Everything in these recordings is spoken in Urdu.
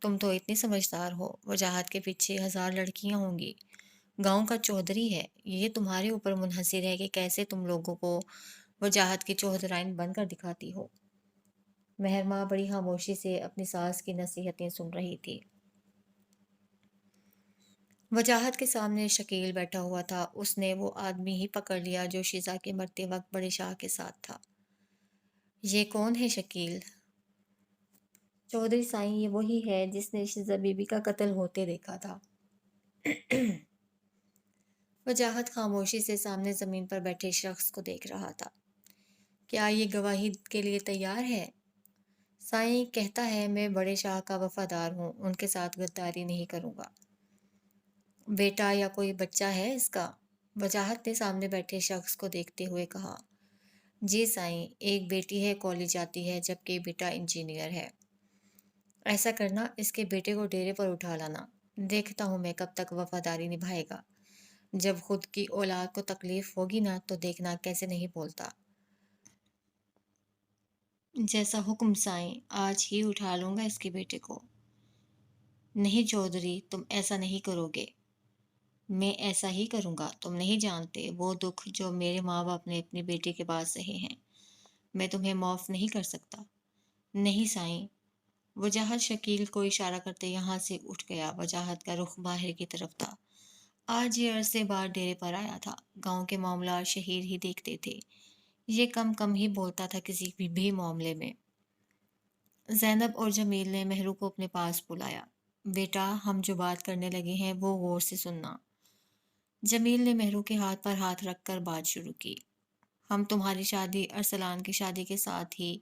تم تو اتنی سمجھدار ہو، وجاہت کے پیچھے ہزار لڑکیاں ہوں گی، گاؤں کا چودھری ہے، یہ تمہارے اوپر منحصر ہے کہ کیسے تم لوگوں کو وجاہت کی چوہدرائن بن کر دکھاتی ہو۔ مہرماں بڑی خاموشی سے اپنی ساس کی نصیحتیں سن رہی تھی۔ وجاہت کے سامنے شکیل بیٹھا ہوا تھا، اس نے وہ آدمی ہی پکڑ لیا جو شیزا کے مرتے وقت بڑے شاہ کے ساتھ تھا۔ یہ کون ہے شکیل؟ چودھری سائیں، یہ وہی ہے جس نے شیزا بی بی کا قتل ہوتے دیکھا تھا۔ وجاہت خاموشی سے سامنے زمین پر بیٹھے شخص کو دیکھ رہا تھا۔ کیا یہ گواہی کے لیے تیار ہے؟ سائیں کہتا ہے میں بڑے شاہ کا وفادار ہوں، ان کے ساتھ غداری نہیں کروں گا۔ بیٹا یا کوئی بچہ ہے اس کا؟ وجاہت نے سامنے بیٹھے شخص کو دیکھتے ہوئے کہا۔ جی سائیں، ایک بیٹی ہے، کالج جاتی ہے، جبکہ بیٹا انجینئر ہے۔ ایسا کرنا، اس کے بیٹے کو ڈیرے پر اٹھا لانا، دیکھتا ہوں میں کب تک وفاداری نبھائے گا۔ جب خود کی اولاد کو تکلیف ہوگی نا تو دیکھنا کیسے نہیں بولتا۔ جیسا حکم سائیں، آج ہی اٹھا لوں گا اس کے بیٹے کو۔ نہیں چودھری، تم ایسا نہیں کرو گے۔ میں ایسا ہی کروں گا، تم نہیں جانتے وہ دکھ جو میرے ماں باپ نے اپنی بیٹی کے بعد سہے ہیں، میں تمہیں معاف نہیں کر سکتا۔ نہیں سائیں۔ وجاہت شکیل کو اشارہ کرتے یہاں سے اٹھ گیا۔ وجاہت کا رخ باہر کی طرف تھا۔ آج یہ عرصے بعد ڈیرے پر آیا تھا۔ گاؤں کے معاملات شہیر ہی دیکھتے تھے، یہ کم کم ہی بولتا تھا کسی بھی معاملے میں۔ زینب اور جمیل نے مہرو کو اپنے پاس بلایا۔ بیٹا، ہم جو بات کرنے لگے ہیں وہ غور سے سننا۔ جمیل نے مہرو کے ہاتھ پر ہاتھ رکھ کر بات شروع کی۔ ہم تمہاری شادی ارسلان کی شادی کے ساتھ ہی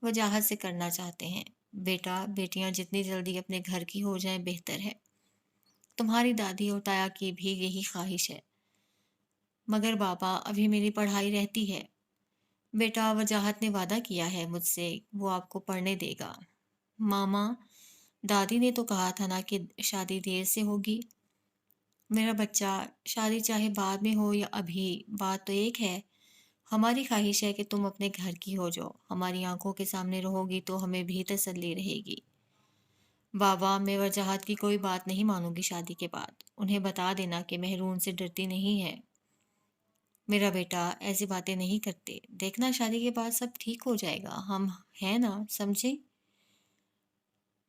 وجاہت سے کرنا چاہتے ہیں۔ بیٹا، بیٹیاں جتنی جلدی اپنے گھر کی ہو جائیں بہتر ہے۔ تمہاری دادی اور تایا کی بھی یہی خواہش ہے۔ مگر بابا، ابھی میری پڑھائی رہتی ہے۔ بیٹا، وجاہت نے وعدہ کیا ہے مجھ سے، وہ آپ کو پڑھنے دے گا۔ ماما، دادی نے تو کہا تھا نا کہ شادی دیر سے ہوگی۔ میرا بچہ، شادی چاہے بعد میں ہو یا ابھی، بات تو ایک ہے۔ ہماری خواہش ہے کہ تم اپنے گھر کی ہو جاؤ، ہماری آنکھوں کے سامنے رہو گی تو ہمیں بھی تسلی رہے گی۔ بابا، میں وجاہت کی کوئی بات نہیں مانوں گی شادی کے بعد۔ انہیں بتا دینا کہ مہرو ان سے ڈرتی نہیں ہے۔ میرا بیٹا ایسی باتیں نہیں کرتے، دیکھنا شادی کے بعد سب ٹھیک ہو جائے گا، ہم ہیں نا، سمجھے؟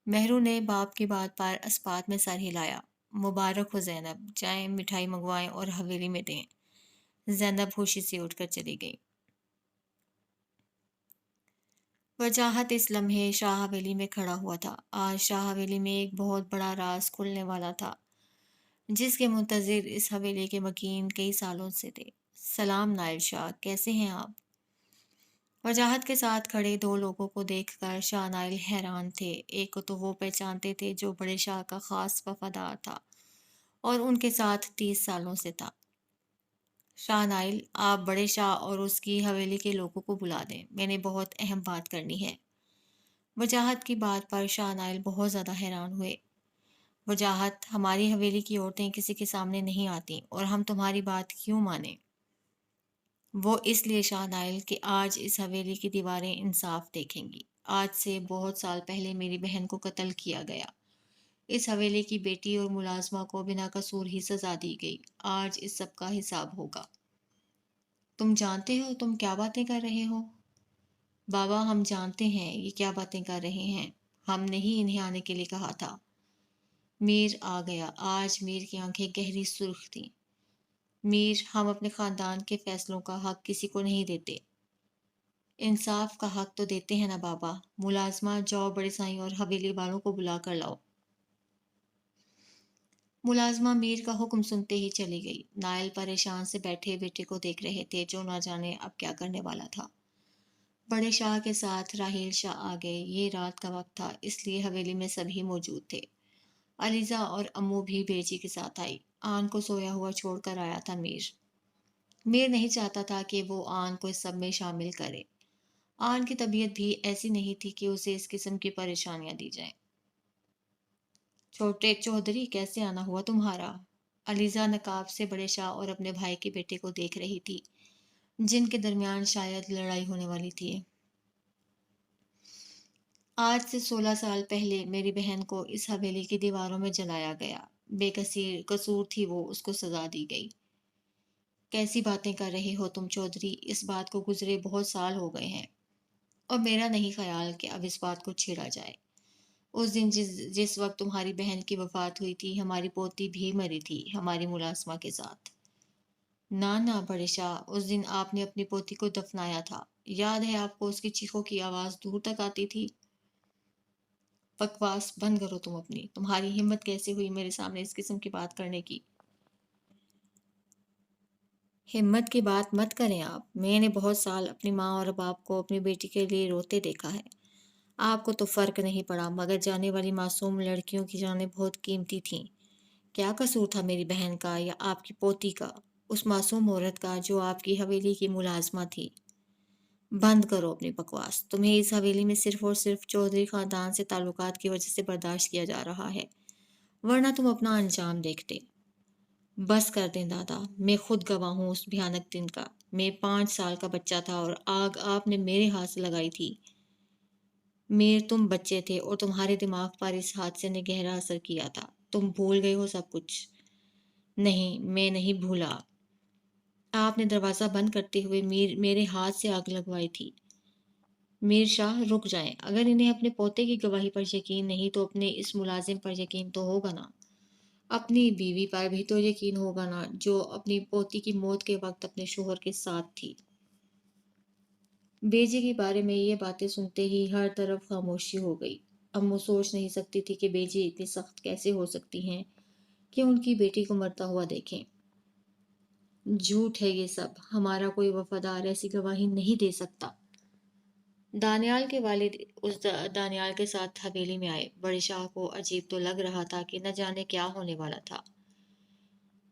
مہرو نے باپ کی بات پر اسپات میں سر ہلایا۔ مبارک ہو زینب، جائیں مٹھائی منگوائیں اور حویلی میں دیں۔ زینب خوشی سے اٹھ کر چلی گئی۔ وجاہت اس لمحے شاہ حویلی میں کھڑا ہوا تھا۔ آج شاہ حویلی میں ایک بہت بڑا راز کھلنے والا تھا، جس کے منتظر اس حویلی کے مکین کئی سالوں سے تھے۔ سلام نائل شاہ، کیسے ہیں آپ؟ وجاہت کے ساتھ کھڑے دو لوگوں کو دیکھ کر شاہ نائل حیران تھے۔ ایک کو تو وہ پہچانتے تھے جو بڑے شاہ کا خاص وفادار تھا اور ان کے ساتھ 30 سالوں سے تھا۔ شاہ نائل، آپ بڑے شاہ اور اس کی حویلی کے لوگوں کو بلا دیں، میں نے بہت اہم بات کرنی ہے۔ وجاہت کی بات پر شاہ نائل بہت زیادہ حیران ہوئے۔ وجاہت، ہماری حویلی کی عورتیں کسی کے سامنے نہیں آتیں اور ہم تمہاری بات کیوں مانیں؟ وہ اس لیے شاہ نائل کہ آج اس حویلی کی دیواریں انصاف دیکھیں گی۔ آج سے بہت سال پہلے میری بہن کو قتل کیا گیا۔ اس حویلی کی بیٹی اور ملازمہ کو بنا قصور ہی سزا دی گئی۔ آج اس سب کا حساب ہوگا۔ تم جانتے ہو تم کیا باتیں کر رہے ہو؟ بابا، ہم جانتے ہیں یہ کیا باتیں کر رہے ہیں، ہم نے ہی انہیں آنے کے لیے کہا تھا۔ میر آ گیا۔ آج میر کی آنکھیں گہری سرخ تھیں۔ میر، ہم اپنے خاندان کے فیصلوں کا حق کسی کو نہیں دیتے۔ انصاف کا حق تو دیتے ہیں نا بابا۔ ملازمہ، جاؤ بڑے سائیں اور حویلی والوں کو بلا کر لاؤ۔ ملازمہ میر کا حکم سنتے ہی چلی گئی۔ نائل پریشان سے بیٹھے بیٹے کو دیکھ رہے تھے جو نہ جانے اب کیا کرنے والا تھا۔ بڑے شاہ کے ساتھ راحیل شاہ آ گئے۔ یہ رات کا وقت تھا، اس لیے حویلی میں سبھی موجود تھے۔ علیزہ اور امو بھی بیجی کے ساتھ آئی۔ آن کو سویا ہوا چھوڑ کر آیا تھا میر۔ میر نہیں چاہتا تھا کہ وہ آن کو اس سب میں شامل کرے۔ آن کی طبیعت بھی ایسی نہیں تھی کہ اسے اس قسم کی پریشانیاں دی جائیں۔ چھوٹے چودھری، کیسے آنا ہوا تمہارا؟ علیزہ نقاب سے بڑے شاہ اور اپنے بھائی کے بیٹے کو دیکھ رہی تھی، جن کے درمیان شاید لڑائی ہونے والی تھی۔ آج سے 16 سال پہلے میری بہن کو اس حویلی کی دیواروں میں جلایا گیا۔ بے کثیر قصور تھی وہ، اس کو سزا دی گئی۔ کیسی باتیں کر رہے ہو تم چودھری؟ اس بات کو گزرے بہت سال ہو گئے ہیں اور میرا نہیں خیال کہ اب اس بات کو چھیڑا جائے۔ اس دن جس وقت تمہاری بہن کی وفات ہوئی تھی، ہماری پوتی بھی مری تھی ہماری ملازمہ کے ساتھ۔ نہ نہ بڑے شاہ، اس دن آپ نے اپنی پوتی کو دفنایا تھا، یاد ہے آپ کو؟ اس کی چیخوں کی آواز دور تک آتی تھی۔ بکواس بند کرو تم اپنی، تمہاری ہمت کیسے ہوئی میرے سامنے اس قسم کی بات کرنے کی؟ ہمت کی بات مت کریں آپ، میں نے بہت سال اپنی ماں اور باپ کو اپنی بیٹی کے لیے روتے دیکھا ہے۔ آپ کو تو فرق نہیں پڑا، مگر جانے والی معصوم لڑکیوں کی جانیں بہت قیمتی تھیں۔ کیا قصور تھا میری بہن کا یا آپ کی پوتی کا، اس معصوم عورت کا جو آپ کی حویلی کی ملازمہ تھی؟ بند کرو اپنی بکواس، تمہیں اس حویلی میں صرف اور صرف چودھری خاندان سے تعلقات کی وجہ سے برداشت کیا جا رہا ہے، ورنہ تم اپنا انجام دیکھتے۔ بس کر دیں دادا، میں خود گواہ ہوں اس بھیانک دن کا۔ میں 5 سال کا بچہ تھا اور آگ آپ نے میرے ہاتھ سے لگائی تھی۔ تم بچے تھے اور تمہارے دماغ پر اس حادثے نے گہرا اثر کیا تھا۔ تم بھول گئے ہو سب کچھ۔ نہیں، میں نہیں بھولا۔ آپ نے دروازہ بند کرتے ہوئے میرے ہاتھ سے آگ لگوائی تھی۔ میر شاہ رک جائیں، اگر انہیں اپنے پوتے کی گواہی پر یقین نہیں تو اپنے اس ملازم پر یقین تو ہوگا نا، اپنی بیوی پر بھی تو یقین ہوگا نا، جو اپنی پوتی کی موت کے وقت اپنے شوہر کے ساتھ تھی۔ بیجی کے بارے میں یہ باتیں سنتے ہی ہر طرف خاموشی ہو گئی۔ اب وہ سوچ نہیں سکتی تھی کہ بیجی اتنی سخت کیسے ہو سکتی ہیں کہ ان کی بیٹی کو مرتا ہوا دیکھیں۔ جھوٹ ہے یہ سب، ہمارا کوئی وفادار ایسی گواہی نہیں دے سکتا۔ دانیال کے والد اس دانیال کے ساتھ حویلی میں آئے۔ بڑے شاہ کو عجیب تو لگ رہا تھا کہ نہ جانے کیا ہونے والا تھا۔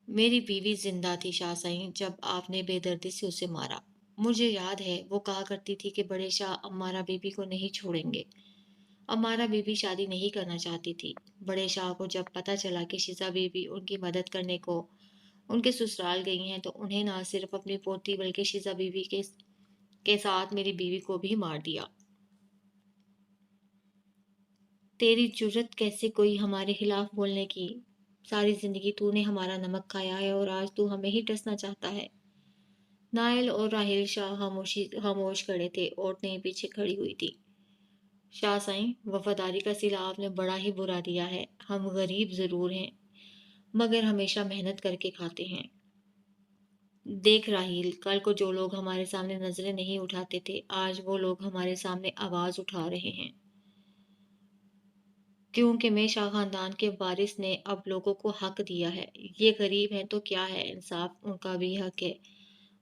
میری بیوی زندہ تھی شاہ سائیں جب آپ نے بے دردی سے اسے مارا۔ مجھے یاد ہے وہ کہا کرتی تھی کہ بڑے شاہ امارا بی بی کو نہیں چھوڑیں گے۔ امارا بی بی شادی نہیں کرنا چاہتی تھی۔ بڑے شاہ کو جب پتہ چلا کہ شیزا بی بی ان کی مدد کرنے کو ان کے سسرال گئی ہیں تو انہیں نہ صرف اپنی پوتی بلکہ شیزا بی بی کے ساتھ میری بیوی کو بھی مار دیا۔ تیری جرت کیسے کوئی ہمارے خلاف بولنے کی؟ ساری زندگی تو نے ہمارا نمک کھایا ہے اور آج تو ہمیں ہی ڈسنا چاہتا ہے۔ نائل اور راہیل شاہ خاموش کھڑے تھے، عورتیں پیچھے کھڑی ہوئی تھی۔ شاہ سائیں، وفاداری کا صلہ آپ نے بڑا ہی برا دیا ہے۔ ہم غریب ضرور ہیں مگر ہمیشہ محنت کر کے کھاتے ہیں۔ دیکھ راہیل، کل کو جو لوگ ہمارے سامنے نظریں نہیں اٹھاتے تھے، آج وہ لوگ ہمارے سامنے آواز اٹھا رہے ہیں۔ کیونکہ میں شاہ خاندان کے وارث نے اب لوگوں کو حق دیا ہے۔ یہ غریب ہیں تو کیا ہے، انصاف ان کا بھی حق ہے۔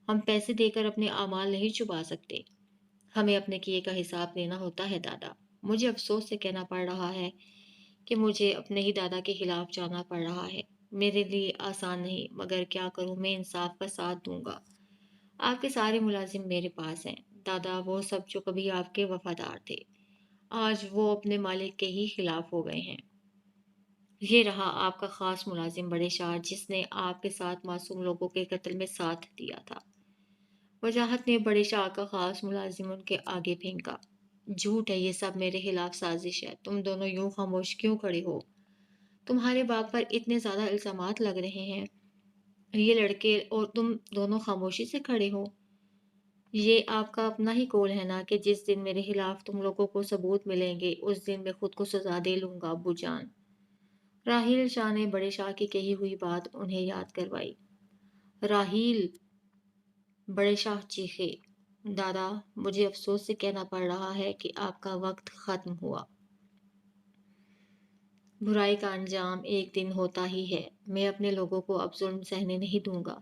ہم پیسے دے کر اپنے اعمال نہیں چھپا سکتے، ہمیں اپنے کیے کا حساب دینا ہوتا ہے دادا۔ مجھے افسوس سے کہنا پڑ رہا ہے کہ مجھے اپنے ہی دادا کے خلاف جانا پڑ رہا ہے۔ میرے لیے آسان نہیں، مگر کیا کروں، میں انصاف کا ساتھ دوں گا۔ آپ کے سارے ملازم میرے پاس ہیں دادا، وہ سب جو کبھی آپ کے وفادار تھے، آج وہ اپنے مالک کے ہی خلاف ہو گئے ہیں۔ یہ رہا آپ کا خاص ملازم بڑے شاہ، جس نے آپ کے ساتھ معصوم لوگوں کے قتل میں ساتھ دیا تھا۔ وجاہت نے بڑے شاہ کا خاص ملازم ان کے آگے پھینکا۔ جھوٹ ہے یہ سب، میرے خلاف سازش ہے۔ تم دونوں یوں خاموش کیوں کھڑے ہو؟ تمہارے باپ پر اتنے زیادہ الزامات لگ رہے ہیں، یہ لڑکے، اور تم دونوں خاموشی سے کھڑے ہو۔ یہ آپ کا اپنا ہی قول ہے نا کہ جس دن میرے خلاف تم لوگوں کو ثبوت ملیں گے اس دن میں خود کو سزا دے لوں گا ابو جان۔ راہیل شاہ نے بڑے شاہ کی کہی ہوئی بات انہیں یاد کروائی۔ راہیل! بڑے شاہ چیخے۔ دادا، مجھے افسوس سے کہنا پڑ رہا ہے کہ آپ کا وقت ختم ہوا۔ برائی کا انجام ایک دن ہوتا ہی ہے۔ میں اپنے لوگوں کو اب ظلم سہنے نہیں دوں گا۔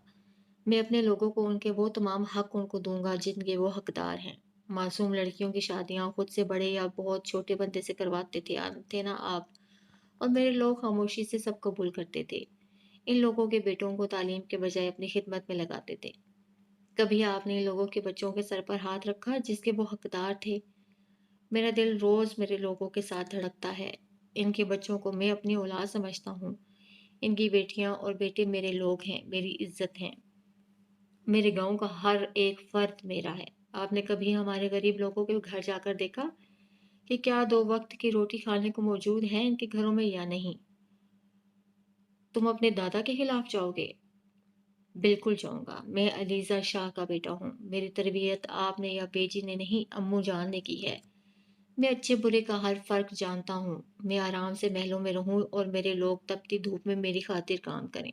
میں اپنے لوگوں کو ان کے وہ تمام حق ان کو دوں گا جن کے وہ حقدار ہیں۔ معصوم لڑکیوں کی شادیاں خود سے بڑے یا بہت چھوٹے بندے سے کرواتے تھے نا آپ، اور میرے لوگ خاموشی سے سب قبول کرتے تھے۔ ان لوگوں کے بیٹوں کو تعلیم کے بجائے اپنی خدمت میں لگاتے تھے۔ کبھی آپ نے ان لوگوں کے بچوں کے سر پر ہاتھ رکھا جس کے وہ حقدار تھے؟ میرا دل روز میرے لوگوں کے ساتھ دھڑکتا ہے۔ ان کے بچوں کو میں اپنی اولاد سمجھتا ہوں۔ ان کی بیٹیاں اور بیٹے میرے لوگ ہیں، میری عزت ہیں۔ میرے گاؤں کا ہر ایک فرد میرا ہے۔ آپ نے کبھی ہمارے غریب لوگوں کے گھر جا کر دیکھا؟ کہ کیا 2 وقت کی روٹی کھانے کو موجود ہے ان کے گھروں میں یا نہیں۔ تم اپنے دادا کے خلاف جاؤ گے؟ بالکل جاؤں گا۔ میں علیزہ شاہ کا بیٹا ہوں۔ میری تربیت آپ نے یا بیجی نے نہیں، امو جان نے کی ہے۔ میں اچھے برے کا ہر فرق جانتا ہوں۔ میں آرام سے محلوں میں رہوں اور میرے لوگ تپتی دھوپ میں میری خاطر کام کریں۔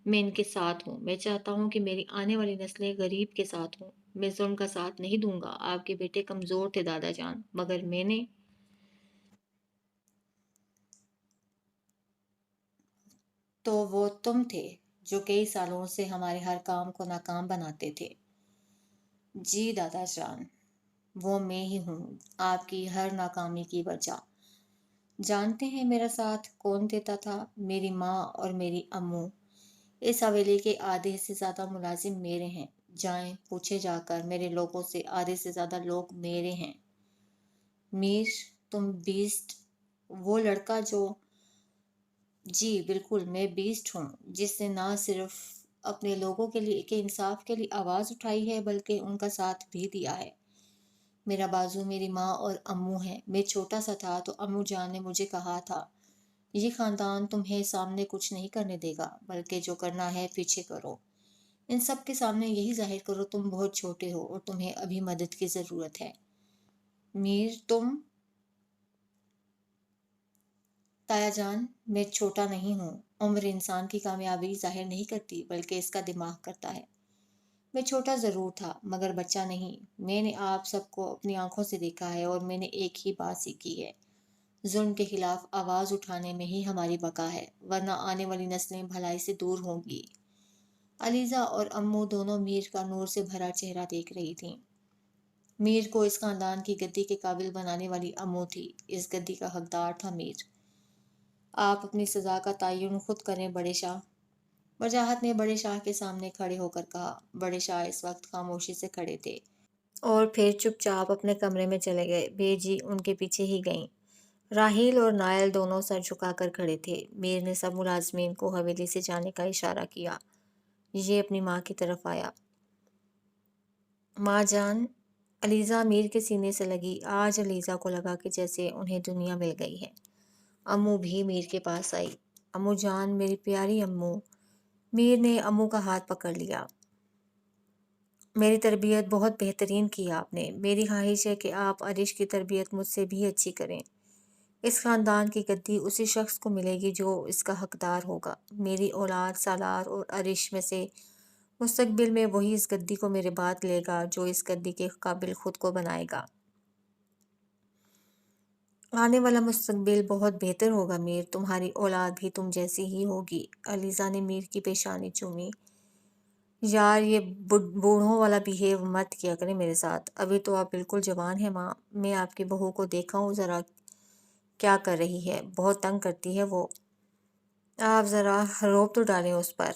میں ان کے ساتھ ہوں۔ میں چاہتا ہوں کہ میری آنے والی نسلیں غریب کے ساتھ ہوں۔ میں ظلم کا ساتھ نہیں دوں گا۔ آپ کے بیٹے کمزور تھے دادا جان، مگر میں نے تو وہ تم تھے جو کئی سالوں سے ہمارے ہر کام کو ناکام بناتے تھے۔ جی دادا جان، وہ میں ہی ہوں، آپ کی ہر ناکامی کی وجہ۔ جانتے ہیں میرا ساتھ کون دیتا تھا؟ میری ماں اور میری امو۔ اس حویلی کے آدھے سے زیادہ ملازم میرے ہیں۔ جائیں پوچھے جا کر، میرے لوگوں سے آدھے سے زیادہ لوگ میرے ہیں۔ میر، تم بیسٹ، وہ لڑکا جو… جی بالکل، میں بیسٹ ہوں، جس نے نہ صرف اپنے لوگوں کے لیے کہ انصاف کے لیے آواز اٹھائی ہے بلکہ ان کا ساتھ بھی دیا ہے۔ میرا بازو میری ماں اور امو ہے۔ میں چھوٹا سا تھا تو امو جان نے مجھے کہا تھا، یہ خاندان تمہیں سامنے کچھ نہیں کرنے دے گا، بلکہ جو کرنا ہے پیچھے کرو۔ ان سب کے سامنے یہی ظاہر کرو تم بہت چھوٹے ہو اور تمہیں ابھی مدد کی ضرورت ہے۔ میر، تم… تایا جان، میں چھوٹا نہیں ہوں۔ عمر انسان کی کامیابی ظاہر نہیں کرتی بلکہ اس کا دماغ کرتا ہے۔ میں چھوٹا ضرور تھا مگر بچہ نہیں۔ میں نے آپ سب کو اپنی آنکھوں سے دیکھا ہے اور میں نے ایک ہی بات سیکھی ہے، ظلم کے خلاف آواز اٹھانے میں ہی ہماری بقا ہے، ورنہ آنے والی نسلیں بھلائی سے دور ہوں گی۔ علیزہ اور امو دونوں میر کا نور سے بھرا چہرہ دیکھ رہی تھیں۔ میر کو اس خاندان کی گدی کے قابل بنانے والی امو تھی۔ اس گدی کا حقدار تھا میر۔ آپ اپنی سزا کا تعین خود کریں بڑے شاہ، وجاہت نے بڑے شاہ کے سامنے کھڑے ہو کر کہا۔ بڑے شاہ اس وقت خاموشی سے کھڑے تھے اور پھر چپ چاپ اپنے کمرے میں چلے گئے۔ بیجی ان کے پیچھے ہی گئیں۔ راحیل اور نائل دونوں سر جھکا کر کھڑے تھے۔ میر نے سب ملازمین کو حویلی سے جانے کا اشارہ کیا۔ یہ اپنی ماں کی طرف آیا۔ ماں جان، علیزہ میر کے سینے سے لگی۔ آج علیزہ کو لگا کہ جیسے انہیں دنیا مل گئی ہے۔ امو بھی میر کے پاس آئی۔ امو جان، میری پیاری امو۔ میر نے امو کا ہاتھ پکڑ لیا۔ میری تربیت بہت بہترین کی آپ نے۔ میری خواہش ہے کہ آپ عرش کی تربیت مجھ سے بھی اچھی کریں۔ اس خاندان کی گدی اسی شخص کو ملے گی جو اس کا حقدار ہوگا۔ میری اولاد سالار اور عرش میں سے مستقبل میں وہی اس گدی کو میرے بعد لے گا جو اس گدی کے قابل خود کو بنائے گا۔ آنے والا مستقبل بہت بہتر ہوگا میر، تمہاری اولاد بھی تم جیسی ہی ہوگی۔ علیزہ نے میر کی پیشانی چومی۔ یار، یہ بوڑھوں والا بیہیو مت کیا کریں میرے ساتھ۔ ابھی تو آپ بالکل جوان ہیں ماں۔ میں آپ کی بہو کو دیکھا ہوں، ذرا کیا کر رہی ہے، بہت تنگ کرتی ہے وہ۔ آپ ذرا روب تو ڈالیں اس پر۔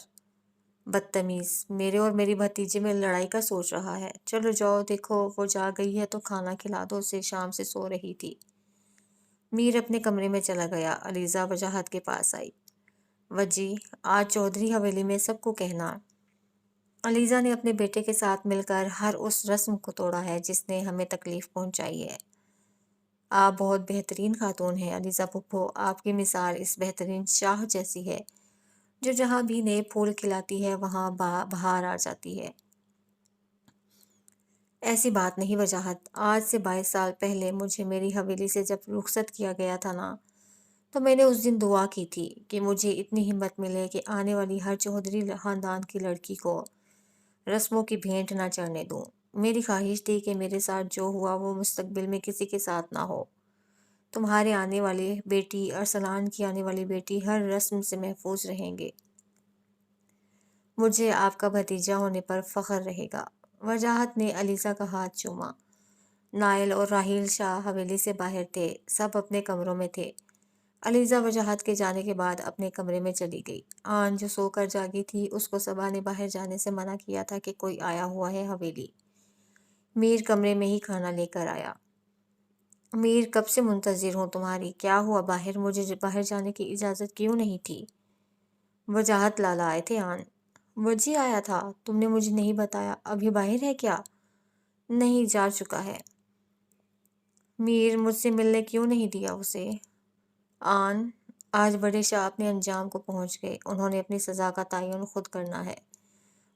بدتمیز، میرے اور میری بھتیجے میں لڑائی کا سوچ رہا ہے۔ چلو جاؤ دیکھو، وہ جا گئی ہے تو کھانا کھلا دو اسے، شام سے سو رہی تھی۔ میر اپنے کمرے میں چلا گیا۔ علیزہ وجاہت کے پاس آئی۔ وجی، آج چودھری حویلی میں سب کو کہنا، علیزہ نے اپنے بیٹے کے ساتھ مل کر ہر اس رسم کو توڑا ہے جس نے ہمیں تکلیف پہنچائی ہے۔ آپ بہت بہترین خاتون ہیں علیزہ پھپھو، آپ کی مثال اس بہترین شاہ جیسی ہے جو جہاں بھی نئے پھول کھلاتی ہے وہاں بہار آ جاتی ہے۔ ایسی بات نہیں وجاہت، آج سے 22 سال پہلے مجھے میری حویلی سے جب رخصت کیا گیا تھا نا، تو میں نے اس دن دعا کی تھی کہ مجھے اتنی ہمت ملے کہ آنے والی ہر چودھری خاندان کی لڑکی کو رسموں کی بھینٹ نہ چڑھنے دوں۔ میری خواہش تھی کہ میرے ساتھ جو ہوا وہ مستقبل میں کسی کے ساتھ نہ ہو۔ تمہارے آنے والے بیٹی، ارسلان کی آنے والی بیٹی ہر رسم سے محفوظ رہیں گے۔ مجھے آپ کا بھتیجا ہونے پر فخر رہے گا۔ وجاہت نے علیزہ کا ہاتھ چوما۔ نائل اور راحیل شاہ حویلی سے باہر تھے، سب اپنے کمروں میں تھے۔ علیزہ وجاہت کے جانے کے بعد اپنے کمرے میں چلی گئی۔ آن جو سو کر جاگی تھی، اس کو صبا نے باہر جانے سے منع کیا تھا کہ کوئی آیا ہوا ہے حویلی۔ میر کمرے میں ہی کھانا لے کر آیا۔ میر، کب سے منتظر ہوں تمہاری، کیا ہوا باہر؟ مجھے باہر جانے کی اجازت کیوں نہیں تھی؟ وجاہت لالا آئے تھے آن۔ وجی آیا تھا؟ تم نے مجھے نہیں بتایا، ابھی باہر ہے کیا؟ نہیں، جا چکا ہے۔ میر مجھ سے ملنے کیوں نہیں دیا اسے؟ آن آج بڑے شاہ اپنے انجام کو پہنچ گئے، انہوں نے اپنی سزا کا تعین خود کرنا ہے۔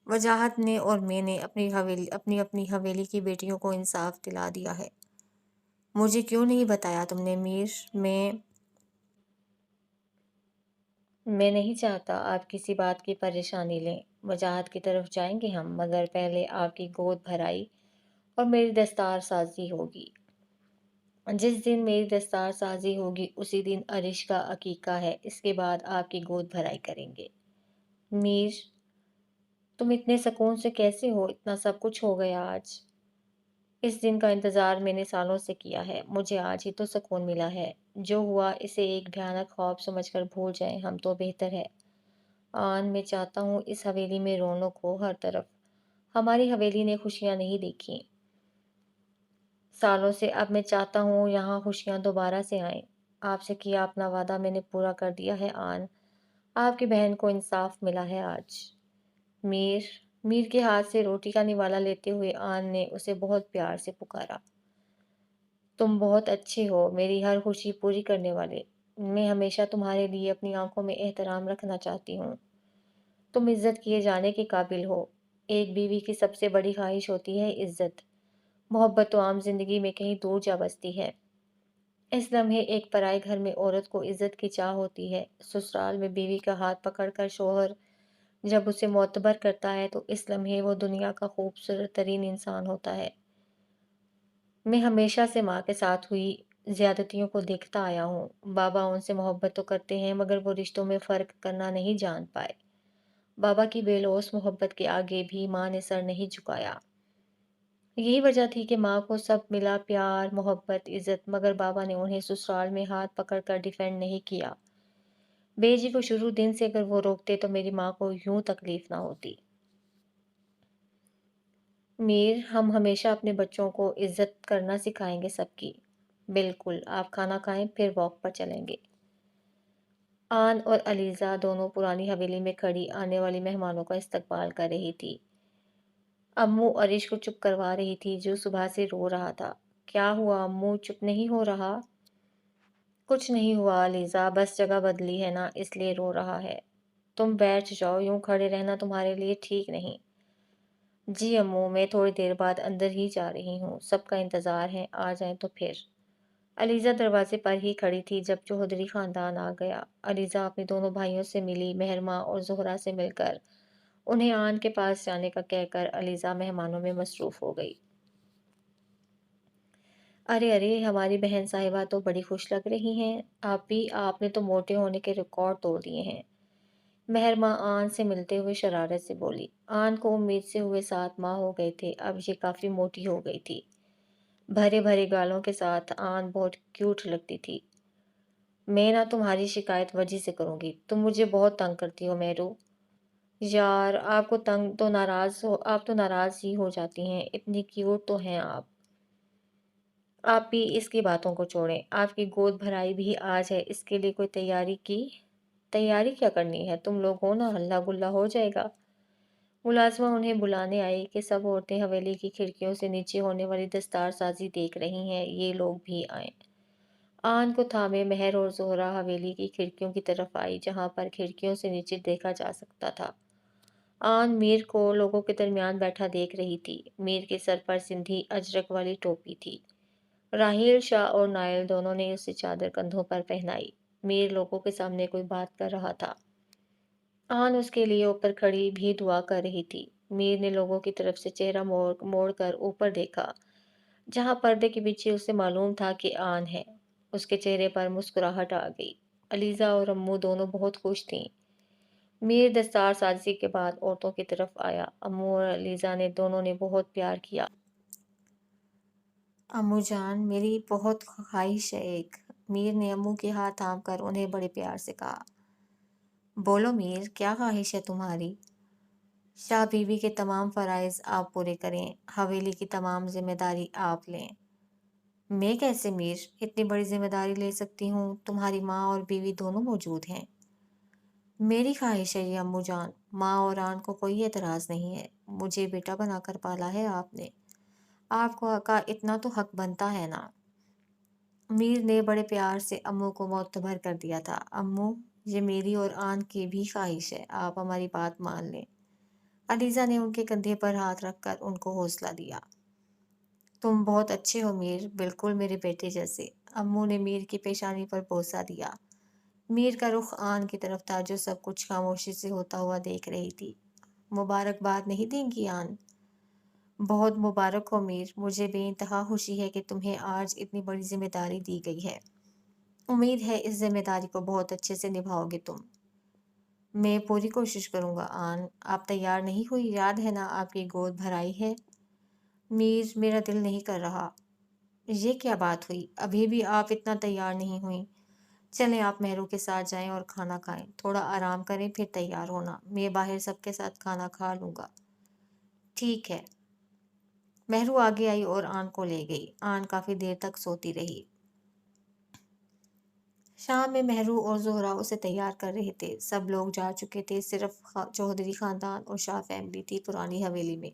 وجاہت نے اور میں نے اپنی حویلی کی بیٹیوں کو انصاف دلا دیا ہے۔ مجھے کیوں نہیں بتایا تم نے میر؟ میں نہیں چاہتا آپ کسی بات کی پریشانی لیں۔ وجاہت کی طرف جائیں گے ہم، مگر پہلے آپ کی گود بھرائی اور میری دستار سازی ہوگی۔ جس دن میری دستار سازی ہوگی اسی دن عرش کا عقیقہ ہے، اس کے بعد آپ کی گود بھرائی کریں گے۔ میر، تم اتنے سکون سے کیسے ہو؟ اتنا سب کچھ ہو گیا آج۔ اس دن کا انتظار میں نے سالوں سے کیا ہے، مجھے آج ہی تو سکون ملا ہے۔ جو ہوا اسے ایک بھیانک خواب سمجھ کر بھول جائیں ہم تو بہتر ہے۔ میں چاہتا ہوں اس حویلی میں رونق ہو ہر طرف۔ ہماری حویلی نے خوشیاں نہیں دیکھی سالوں سے، اب میں چاہتا ہوں یہاں خوشیاں دوبارہ سے آئیں۔ آپ سے کیا اپنا وعدہ میں نے پورا کر دیا ہے آپ کی بہن کو انصاف ملا ہے آج۔ میر کے ہاتھ سے روٹی کا نوالا لیتے ہوئے آن نے اسے بہت پیار سے پکارا۔ تم بہت اچھے ہو، میری ہر خوشی پوری کرنے والے۔ میں ہمیشہ تمہارے لیے اپنی آنکھوں میں احترام رکھنا چاہتی ہوں۔ تم عزت کیے جانے کے قابل ہو۔ ایک بیوی کی سب سے بڑی خواہش ہوتی ہے عزت۔ محبت تو عام زندگی میں کہیں دور جا بستی ہے۔ اس لمحے ایک پرائے گھر میں عورت کو عزت کی چاہ ہوتی ہے۔ سسرال میں بیوی کا ہاتھ پکڑ کر شوہر جب اسے معتبر کرتا ہے تو اس لمحے وہ دنیا کا خوبصورت ترین انسان ہوتا ہے۔ میں ہمیشہ سے ماں کے ساتھ ہوئی زیادتیوں کو دیکھتا آیا ہوں۔ بابا ان سے محبت تو کرتے ہیں مگر وہ رشتوں میں فرق کرنا نہیں جان پائے۔ بابا کی بے لوث محبت کے آگے بھی ماں نے سر نہیں جھکایا۔ یہی وجہ تھی کہ ماں کو سب ملا، پیار، محبت، عزت، مگر بابا نے انہیں سسرال میں ہاتھ پکڑ کر ڈیفینڈ نہیں کیا۔ بے جی کو شروع دن سے اگر وہ روکتے تو میری ماں کو یوں تکلیف نہ ہوتی۔ میر، ہم ہمیشہ اپنے بچوں کو عزت کرنا سکھائیں گے سب کی۔ بالکل، آپ کھانا کھائیں پھر واک پر چلیں گے۔ آن اور علیزہ دونوں پرانی حویلی میں کھڑی آنے والی مہمانوں کا استقبال کر رہی تھی۔ امو عرش کو چپ کروا رہی تھی جو صبح سے رو رہا تھا۔ کیا ہوا امو، چپ نہیں ہو رہا؟ کچھ نہیں ہوا علیزہ، بس جگہ بدلی ہے نا اس لیے رو رہا ہے۔ تم بیٹھ جاؤ، یوں کھڑے رہنا تمہارے لیے ٹھیک نہیں۔ جی امو، میں تھوڑی دیر بعد اندر ہی جا رہی ہوں، سب کا انتظار ہے، آ جائیں تو پھر۔ علیزہ دروازے پر ہی کھڑی تھی جب چودھری خاندان آ گیا۔ علیزہ اپنے دونوں بھائیوں سے ملی، مہرماں اور زہرہ سے مل کر انہیں آن کے پاس جانے کا کہہ کر علیزہ مہمانوں میں مصروف ہو گئی۔ ارے ارے، ہماری بہن صاحبہ تو بڑی خوش لگ رہی ہیں۔ آپ نے تو موٹے ہونے کے ریکارڈ توڑ دیے ہیں۔ مہرماں آن سے ملتے ہوئے شرارت سے بولی۔ آن کو امید سے ہوئے 7 ماہ ہو گئے تھے، اب یہ کافی موٹی ہو گئی تھی۔ بھرے بھرے گالوں کے ساتھ آن بہت کیوٹ لگتی تھی۔ میں نہ تمہاری شکایت وجہ سے کروں گی، تم مجھے بہت تنگ کرتی ہو میرو۔ یار، آپ تو ناراض ہی ہو جاتی ہیں، اتنی کیوٹ تو ہیں آپ۔ آپ بھی اس کی باتوں کو چھوڑیں، آپ کی گود بھرائی بھی آج ہے، اس کے لیے کوئی تیاری کیا کرنی ہے؟ تم لوگ ہو نا، ہلہ گلا ہو جائے گا۔ ملازمہ انہیں بلانے آئی کہ سب عورتیں حویلی کی کھڑکیوں سے نیچے ہونے والی دستار سازی دیکھ رہی ہیں، یہ لوگ بھی آئیں۔ آن کو تھامے مہر اور زہرہ حویلی کی کھڑکیوں کی طرف آئی جہاں پر کھڑکیوں سے نیچے دیکھا جا سکتا تھا۔ آن میر کو لوگوں کے درمیان بیٹھا دیکھ رہی تھی۔ میر کے سر پر سندھی اجرک والی ٹوپی تھی۔ راحیل شاہ اور نائل دونوں نے اسے چادر کندھوں پر پہنائی۔ میر لوگوں کے سامنے کوئی بات کر رہا تھا۔ آن اس کے لیے اوپر کھڑی بھی دعا کر رہی تھی۔ میر نے لوگوں کی طرف سے چہرہ موڑ کر اوپر دیکھا جہاں پردے کے پیچھے اسے معلوم تھا کہ آن ہے۔ اس کے چہرے پر مسکراہٹ آ گئی۔ علیزہ اور امو دونوں بہت خوش تھیں۔ میر دستار سازی کے بعد عورتوں کی طرف آیا۔ امو اور علیزہ نے دونوں نے بہت پیار کیا۔ امو جان، میری بہت خواہش ہے ایک۔ میر نے امو کے ہاتھ تھام کر انہیں بڑے پیار سے کہا۔ بولو میر، کیا خواہش ہے تمہاری؟ شاہ بیوی کے تمام فرائض آپ پورے کریں، حویلی کی تمام ذمہ داری آپ لیں۔ میں کیسے میر اتنی بڑی ذمہ داری لے سکتی ہوں؟ تمہاری ماں اور بیوی دونوں موجود ہیں۔ میری خواہش ہے یہ امو جان، ماں اور آن کو کوئی اعتراض نہیں ہے، مجھے بیٹا بنا کر پالا ہے آپ نے، آپ کو کا اتنا تو حق بنتا ہے نا۔ میر نے بڑے پیار سے امو کو معتبر کر دیا تھا۔ امو، یہ میری اور آن کی بھی خواہش ہے، آپ ہماری بات مان لیں۔ علیزہ نے ان کے کندھے پر ہاتھ رکھ کر ان کو حوصلہ دیا۔ تم بہت اچھے ہو میر، بالکل میرے بیٹے جیسے۔ امو نے میر کی پیشانی پر بوسہ دیا۔ میر کا رخ آن کی طرف تھا جو سب کچھ خاموشی سے ہوتا ہوا دیکھ رہی تھی۔ مبارکباد نہیں دیں گی آن؟ بہت مبارک ہو میر، مجھے بے انتہا خوشی ہے کہ تمہیں آج اتنی بڑی ذمہ داری دی گئی ہے۔ امید ہے اس ذمہ داری کو بہت اچھے سے نبھاؤ گے تم۔ میں پوری کوشش کروں گا آن۔ آپ تیار نہیں ہوئی؟ یاد ہے نا آپ کی گود بھرائی ہے؟ میر، میرا دل نہیں کر رہا۔ یہ کیا بات ہوئی؟ ابھی بھی آپ اتنا تیار نہیں ہوئی؟ چلیں آپ مہرو کے ساتھ جائیں اور کھانا کھائیں، تھوڑا آرام کریں پھر تیار ہونا، میں باہر سب کے ساتھ کھانا کھا لوں گا۔ ٹھیک ہے۔ مہرو آگے آئی اور آن کو لے گئی۔ آن کافی دیر تک سوتی رہی۔ شام میں مہرو اور زہرا اسے تیار کر رہے تھے۔ سب لوگ جا چکے تھے، صرف چودھری خاندان اور شاہ فیملی تھی پرانی حویلی میں۔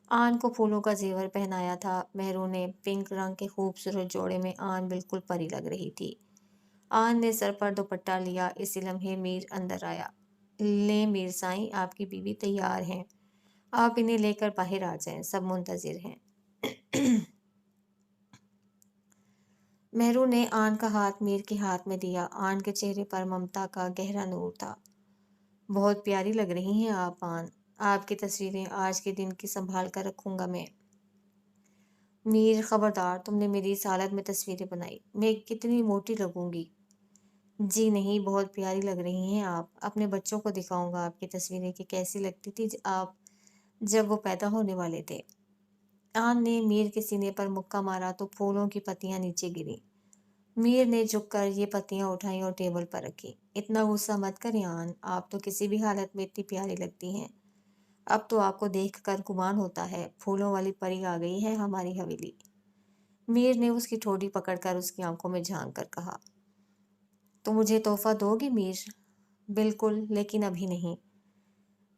آن کو پھولوں کا زیور پہنایا تھا۔ مہرو نے پنک رنگ کے خوبصورت جوڑے میں آن بالکل پری لگ رہی تھی۔ آن نے سر پر دوپٹہ لیا۔ اسی لمحے میر اندر آیا۔ لیں میر سائیں، آپ کی بیوی تیار ہیں، آپ انہیں لے کر باہر آ جائیں، سب منتظر ہیں۔ مہرو نے آن کا ہاتھ میر کے ہاتھ میں دیا۔ آن کے چہرے پر ممتا کا گہرا نور تھا۔ بہت پیاری لگ رہی ہیں آپ آن، آپ کی تصویریں آج کے دن کی سنبھال کر رکھوں گا میں۔ میر، خبردار، تم نے میری اس حالت میں تصویریں بنائی، میں کتنی موٹی لگوں گی۔ جی نہیں، بہت پیاری لگ رہی ہیں آپ، اپنے بچوں کو دکھاؤں گا آپ کی تصویریں کہ کیسی لگتی تھی آپ جب وہ پیدا ہونے والے تھے۔ آن نے میر کے سینے پر مکہ مارا تو پھولوں کی پتیاں نیچے گریں۔ میر نے جھک کر یہ پتیاں اٹھائیں اور ٹیبل پر رکھی۔ اتنا غصہ مت کریں آن، آپ تو کسی بھی حالت میں اتنی پیاری لگتی ہیں، اب تو آپ کو دیکھ کر گمان ہوتا ہے پھولوں والی پری آ گئی ہے ہماری حویلی۔ میر نے اس کی ٹھوڑی پکڑ کر اس کی آنکھوں میں جھانک کر کہا۔ تو مجھے تحفہ دو گے میر؟ بالکل، لیکن ابھی نہیں۔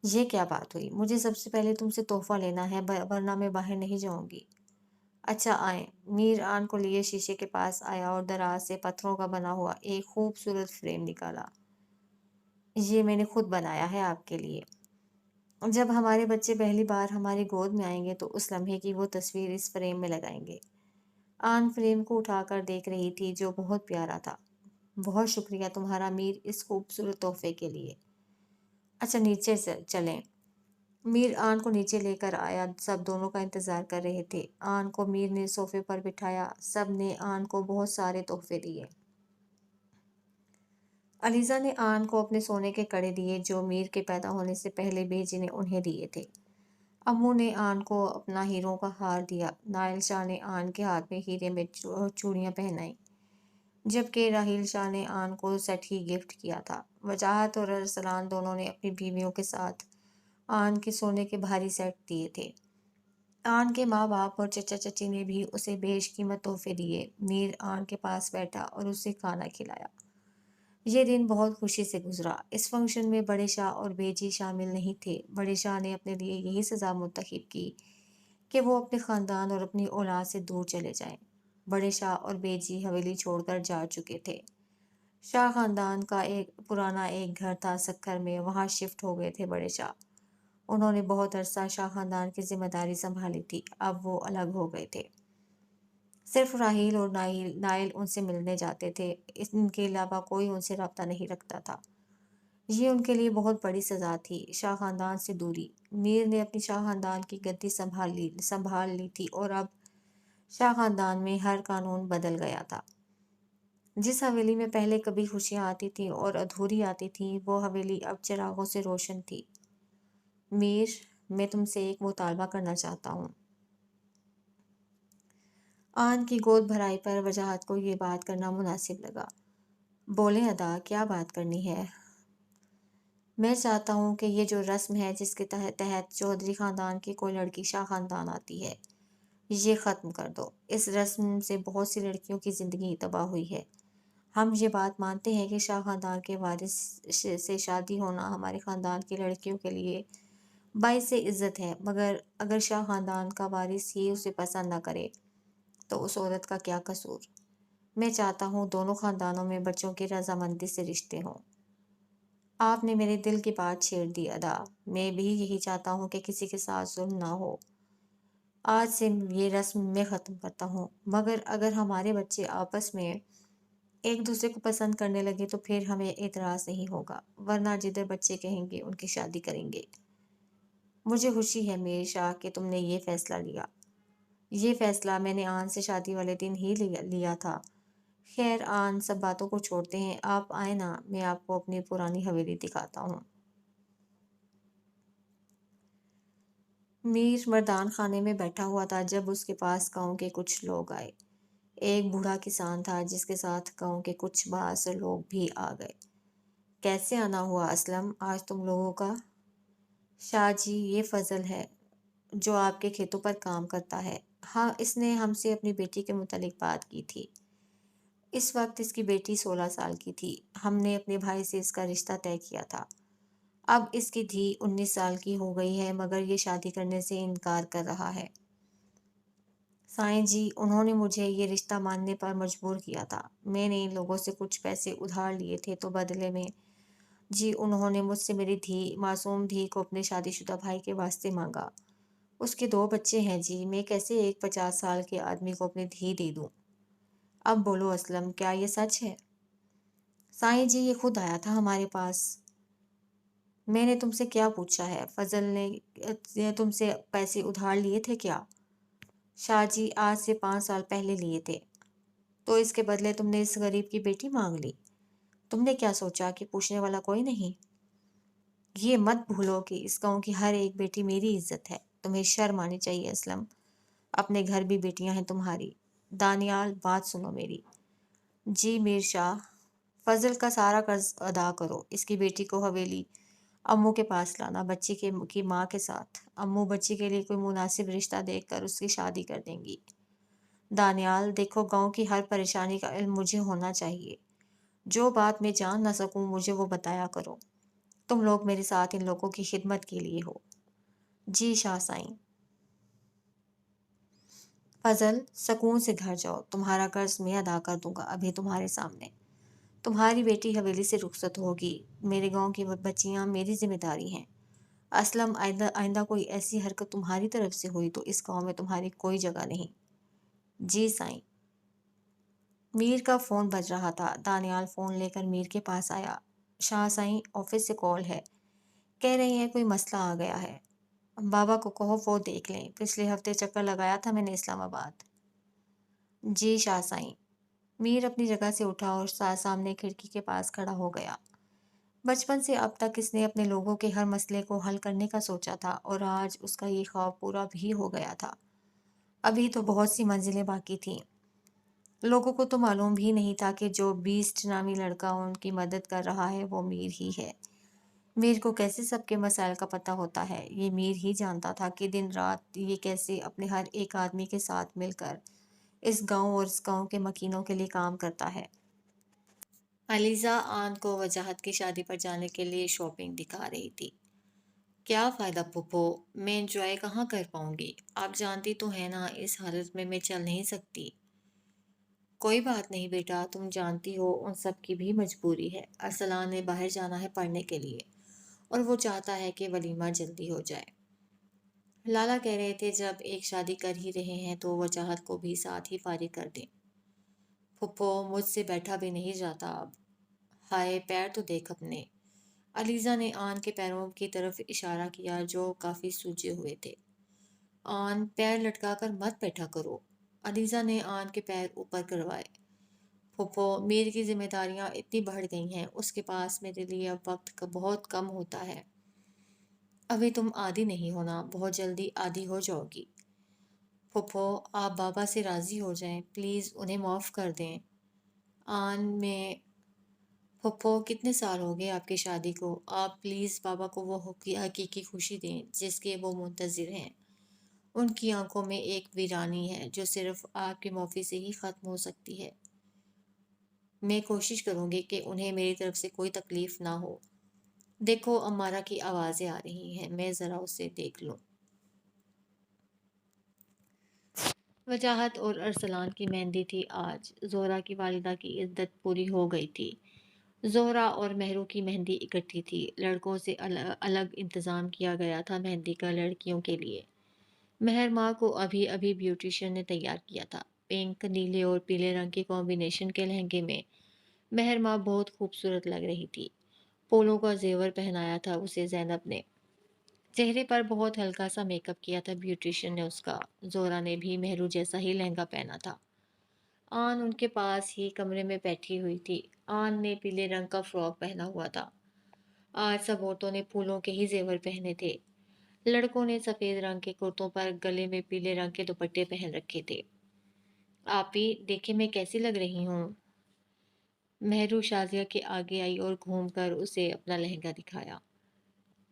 یہ کیا بات ہوئی؟ مجھے سب سے پہلے تم سے تحفہ لینا ہے، ورنہ میں باہر نہیں جاؤں گی۔ اچھا آئیں۔ میر آن کو لیے شیشے کے پاس آیا اور دراز سے پتھروں کا بنا ہوا ایک خوبصورت فریم نکالا۔ یہ میں نے خود بنایا ہے آپ کے لیے۔ جب ہمارے بچے پہلی بار ہماری گود میں آئیں گے تو اس لمحے کی وہ تصویر اس فریم میں لگائیں گے۔ آن فریم کو اٹھا کر دیکھ رہی تھی جو بہت پیارا تھا۔ بہت شکریہ تمہارا میر اس خوبصورت تحفے کے لیے۔ اچھا نیچے سے چلیں۔ میر آن کو نیچے لے کر آیا۔ سب دونوں کا انتظار کر رہے تھے۔ آن کو میر نے صوفے پر بٹھایا۔ سب نے آن کو بہت سارے تحفے دیے۔ علیزہ نے آن کو اپنے سونے کے کڑے دیے جو میر کے پیدا ہونے سے پہلے بیجی نے انہیں دیے تھے۔ امو نے آن کو اپنا ہیروں کا ہار دیا۔ نائل شاہ نے آن کے ہاتھ میں ہیرے میں چوڑیاں پہنائیں، جبکہ راحیل شاہ نے آن کو سیٹ ہی گفٹ کیا تھا۔ وجاہت اور ارسلان دونوں نے اپنی بیویوں کے ساتھ آن کے سونے کے بھاری سیٹ دیے تھے۔ آن کے ماں باپ اور چچا چچی نے بھی اسے بیش قیمت تحفے دیے۔ میر آن کے پاس بیٹھا اور اسے کھانا کھلایا۔ یہ دن بہت خوشی سے گزرا۔ اس فنکشن میں بڑے شاہ اور بیجی شامل نہیں تھے۔ بڑے شاہ نے اپنے لیے یہی سزا منتخب کی کہ وہ اپنے خاندان اور اپنی اولاد سے دور چلے جائیں۔ بڑے شاہ اور بیجی حویلی چھوڑ کر جا چکے تھے۔ شاہ خاندان کا ایک پرانا گھر تھا سکھر میں، وہاں شفٹ ہو گئے تھے بڑے شاہ۔ انہوں نے بہت عرصہ شاہ خاندان کی ذمہ داری سنبھالی تھی، اب وہ الگ ہو گئے تھے۔ صرف راحیل اور نائل ان سے ملنے جاتے تھے، ان کے علاوہ کوئی ان سے رابطہ نہیں رکھتا تھا۔ یہ ان کے لیے بہت بڑی سزا تھی، شاہ خاندان سے دوری۔ میر نے اپنی شاہ خاندان کی گدی سنبھال لی تھی اور اب شاہ خاندان میں ہر قانون بدل گیا تھا۔ جس حویلی میں پہلے کبھی خوشیاں آتی تھیں اور ادھوری آتی تھیں، وہ حویلی اب چراغوں سے روشن تھی۔ میر، میں تم سے ایک مطالبہ کرنا چاہتا ہوں۔ آن کی گود بھرائی پر وجاہت کو یہ بات کرنا مناسب لگا۔ بولیں ادا، کیا بات کرنی ہے؟ میں چاہتا ہوں کہ یہ جو رسم ہے جس کے تحت چودھری خاندان کی کوئی لڑکی شاہ خاندان آتی ہے، یہ ختم کر دو۔ اس رسم سے بہت سی لڑکیوں کی زندگی تباہ ہوئی ہے۔ ہم یہ بات مانتے ہیں کہ شاہ خاندان کے وارث سے شادی ہونا ہمارے خاندان کی لڑکیوں کے لیے باعث عزت ہے، مگر اگر شاہ خاندان کا وارث ہی اسے پسند نہ کرے تو اس عورت کا کیا قصور؟ میں چاہتا ہوں دونوں خاندانوں میں بچوں کی رضامندی سے رشتے ہوں۔ آپ نے میرے دل کی بات چھیڑ دی ادا۔ میں بھی یہی چاہتا ہوں کہ کسی کے ساتھ ظلم نہ ہو۔ آج سے یہ رسم میں ختم کرتا ہوں، مگر اگر ہمارے بچے آپس میں ایک دوسرے کو پسند کرنے لگے تو پھر ہمیں اعتراض نہیں ہوگا، ورنہ جدھر بچے کہیں گے ان کی شادی کریں گے۔ مجھے خوشی ہے میر شاہ کہ تم نے یہ فیصلہ لیا۔ یہ فیصلہ میں نے آن سے شادی والے دن ہی لیا تھا۔ خیر آن سب باتوں کو چھوڑتے ہیں، آپ آئے نا، میں آپ کو اپنی پرانی حویلی دکھاتا ہوں۔ میر مردان خانے میں بیٹھا ہوا تھا جب اس کے پاس گاؤں کے کچھ لوگ آئے۔ ایک بوڑھا کسان تھا جس کے ساتھ گاؤں کے کچھ بااثر لوگ بھی آ گئے۔ کیسے آنا ہوا اسلم آج تم لوگوں کا؟ شاہ جی یہ فضل ہے جو آپ کے کھیتوں پر کام کرتا ہے۔ ہاں اس نے ہم سے اپنی بیٹی کے متعلق بات کی تھی۔ اس وقت اس کی بیٹی 16 سال کی تھی۔ ہم نے اپنے بھائی سے اس کا رشتہ طے کیا تھا۔ اب اس کی دھی 19 سال کی ہو گئی ہے مگر یہ شادی کرنے سے انکار کر رہا ہے۔ سائیں جی انہوں نے مجھے یہ رشتہ ماننے پر مجبور کیا تھا۔ میں نے ان لوگوں سے کچھ پیسے ادھار لیے تھے تو بدلے میں جی انہوں نے مجھ سے میری معصوم دھی کو اپنے شادی شدہ بھائی کے واسطے مانگا۔ اس کے 2 بچے ہیں جی، میں کیسے ایک 50 سال کے آدمی کو اپنی دھی دے دوں؟ اب بولو اسلم کیا یہ سچ ہے؟ سائیں جی یہ خود آیا تھا ہمارے پاس۔ میں نے تم سے کیا پوچھا ہے؟ فضل نے تم سے پیسے ادھار لیے تھے کیا؟ شاہ جی آج سے 5 سال پہلے لیے تھے۔ تو اس کے بدلے تم نے اس غریب کی بیٹی مانگ لی؟ تم نے کیا سوچا کہ پوچھنے والا کوئی نہیں؟ یہ مت بھولو کہ اس گاؤں کی ہر ایک بیٹی میری عزت ہے۔ تمہیں شرم آنی چاہیے اسلم، اپنے گھر بھی بیٹیاں ہیں تمہاری۔ دانیال بات سنو میری۔ جی میر شاہ، فضل کا سارا قرض ادا کرو، اس کی بیٹی کو حویلی امو کے پاس لانا، بچی کی ماں کے ساتھ۔ امو بچی کے لیے کوئی مناسب رشتہ دیکھ کر اس کی شادی کر دیں گی۔ دانیال دیکھو گاؤں کی ہر پریشانی کا علم مجھے ہونا چاہیے۔ جو بات میں جان نہ سکوں مجھے وہ بتایا کرو۔ تم لوگ میرے ساتھ ان لوگوں کی خدمت کے لیے ہو۔ جی شاہ سائیں۔ فضل سکون سے گھر جاؤ، تمہارا قرض میں ادا کر دوں گا ابھی تمہارے سامنے۔ تمہاری بیٹی حویلی سے رخصت ہوگی۔ میرے گاؤں کی بچیاں میری ذمہ داری ہیں۔ اسلم آئندہ کوئی ایسی حرکت تمہاری طرف سے ہوئی تو اس گاؤں میں تمہاری کوئی جگہ نہیں۔ جی سائیں۔ میر کا فون بج رہا تھا۔ دانیال فون لے کر میر کے پاس آیا۔ شاہ سائیں آفس سے کال ہے، کہہ رہے ہیں کوئی مسئلہ آ گیا ہے۔ بابا کو کہو وہ دیکھ لیں، پچھلے ہفتے چکر لگایا تھا میں نے اسلام آباد۔ جی شاہ سائیں۔ میر اپنی جگہ سے اٹھا اور سامنے کھڑکی کے پاس کھڑا ہو گیا۔ بچپن سے اب تک اس نے اپنے لوگوں کے ہر مسئلے کو حل کرنے کا سوچا تھا اور آج اس کا یہ خواب پورا بھی ہو گیا تھا۔ ابھی تو بہت سی منزلیں باقی تھیں۔ لوگوں کو تو معلوم بھی نہیں تھا کہ جو بیسٹ نامی لڑکا ان کی مدد کر رہا ہے وہ میر ہی ہے۔ میر کو کیسے سب کے مسائل کا پتہ ہوتا ہے، یہ میر ہی جانتا تھا کہ دن رات یہ کیسے اپنے ہر ایک آدمی کے ساتھ مل کر اس گاؤں اور اس گاؤں کے مکینوں کے لیے کام کرتا ہے۔ علیزہ آن کو وجاہت کی شادی پر جانے کے لیے شاپنگ دکھا رہی تھی۔ کیا فائدہ پھپھو، میں انجوائے کہاں کر پاؤں گی؟ آپ جانتی تو ہے نا اس حالت میں چل نہیں سکتی۔ کوئی بات نہیں بیٹا، تم جانتی ہو ان سب کی بھی مجبوری ہے۔ ارسلان نے باہر جانا ہے پڑھنے کے لیے اور وہ چاہتا ہے کہ ولیمہ جلدی ہو جائے۔ لالا کہہ رہے تھے جب ایک شادی کر ہی رہے ہیں تو وجاہت کو بھی ساتھ ہی فارغ کر دیں۔ پھپھو مجھ سے بیٹھا بھی نہیں جاتا اب۔ ہائے پیر تو دیکھ اپنے۔ علیزہ نے آن کے پیروں کی طرف اشارہ کیا جو کافی سوجے ہوئے تھے۔ آن پیر لٹکا کر مت بیٹھا کرو۔ علیزہ نے آن کے پیر اوپر کروائے۔ پھپھو میر کی ذمہ داریاں اتنی بڑھ گئی ہیں، اس کے پاس میرے لیے اب وقت بہت کم ہوتا ہے۔ ابھی تم عادی نہیں ہونا، بہت جلدی عادی ہو جاؤ گی۔ پھپھو آپ بابا سے راضی ہو جائیں، پلیز انہیں معاف کر دیں۔ آن میں پھپھو کتنے سال ہو گئے آپ کی شادی کو، آپ پلیز بابا کو وہ حقیقی خوشی دیں جس کے وہ منتظر ہیں۔ ان کی آنکھوں میں ایک ویرانی ہے جو صرف آپ کی معافی سے ہی ختم ہو سکتی ہے۔ میں کوشش کروں گی کہ انہیں میری طرف سے کوئی تکلیف نہ ہو۔ دیکھو امارہ کی آوازیں آ رہی ہیں، میں ذرا اسے دیکھ لوں۔ وجاہت اور ارسلان کی مہندی تھی آج۔ زہرا کی والدہ کی عدت پوری ہو گئی تھی۔ زہرا اور مہرو کی مہندی اکٹھی تھی۔ لڑکوں سے الگ انتظام کیا گیا تھا مہندی کا لڑکیوں کے لیے۔ مہر ماہ کو ابھی ابھی بیوٹیشین نے تیار کیا تھا۔ پنک، نیلے اور پیلے رنگ کے کمبینیشن کے لہنگے میں مہر ماہ بہت خوبصورت لگ رہی تھی۔ پھولوں کا زیور پہنایا تھا اسے زینب نے۔ چہرے پر بہت ہلکا سا میک اپ کیا تھا بیوٹیشین نے اس کا۔ زہرا نے بھی مہرو جیسا ہی لہنگا پہنا تھا۔ آن ان کے پاس ہی کمرے میں بیٹھی ہوئی تھی۔ آن نے پیلے رنگ کا فراک پہنا ہوا تھا۔ آج سب عورتوں نے پھولوں کے ہی زیور پہنے تھے۔ لڑکوں نے سفید رنگ کے کرتوں پر گلے میں پیلے رنگ کے دوپٹے پہن رکھے تھے۔ آپی دیکھیں میں کیسی لگ رہی ہوں؟ مہرو شازیہ کے آگے آئی اور گھوم کر اسے اپنا لہنگا دکھایا۔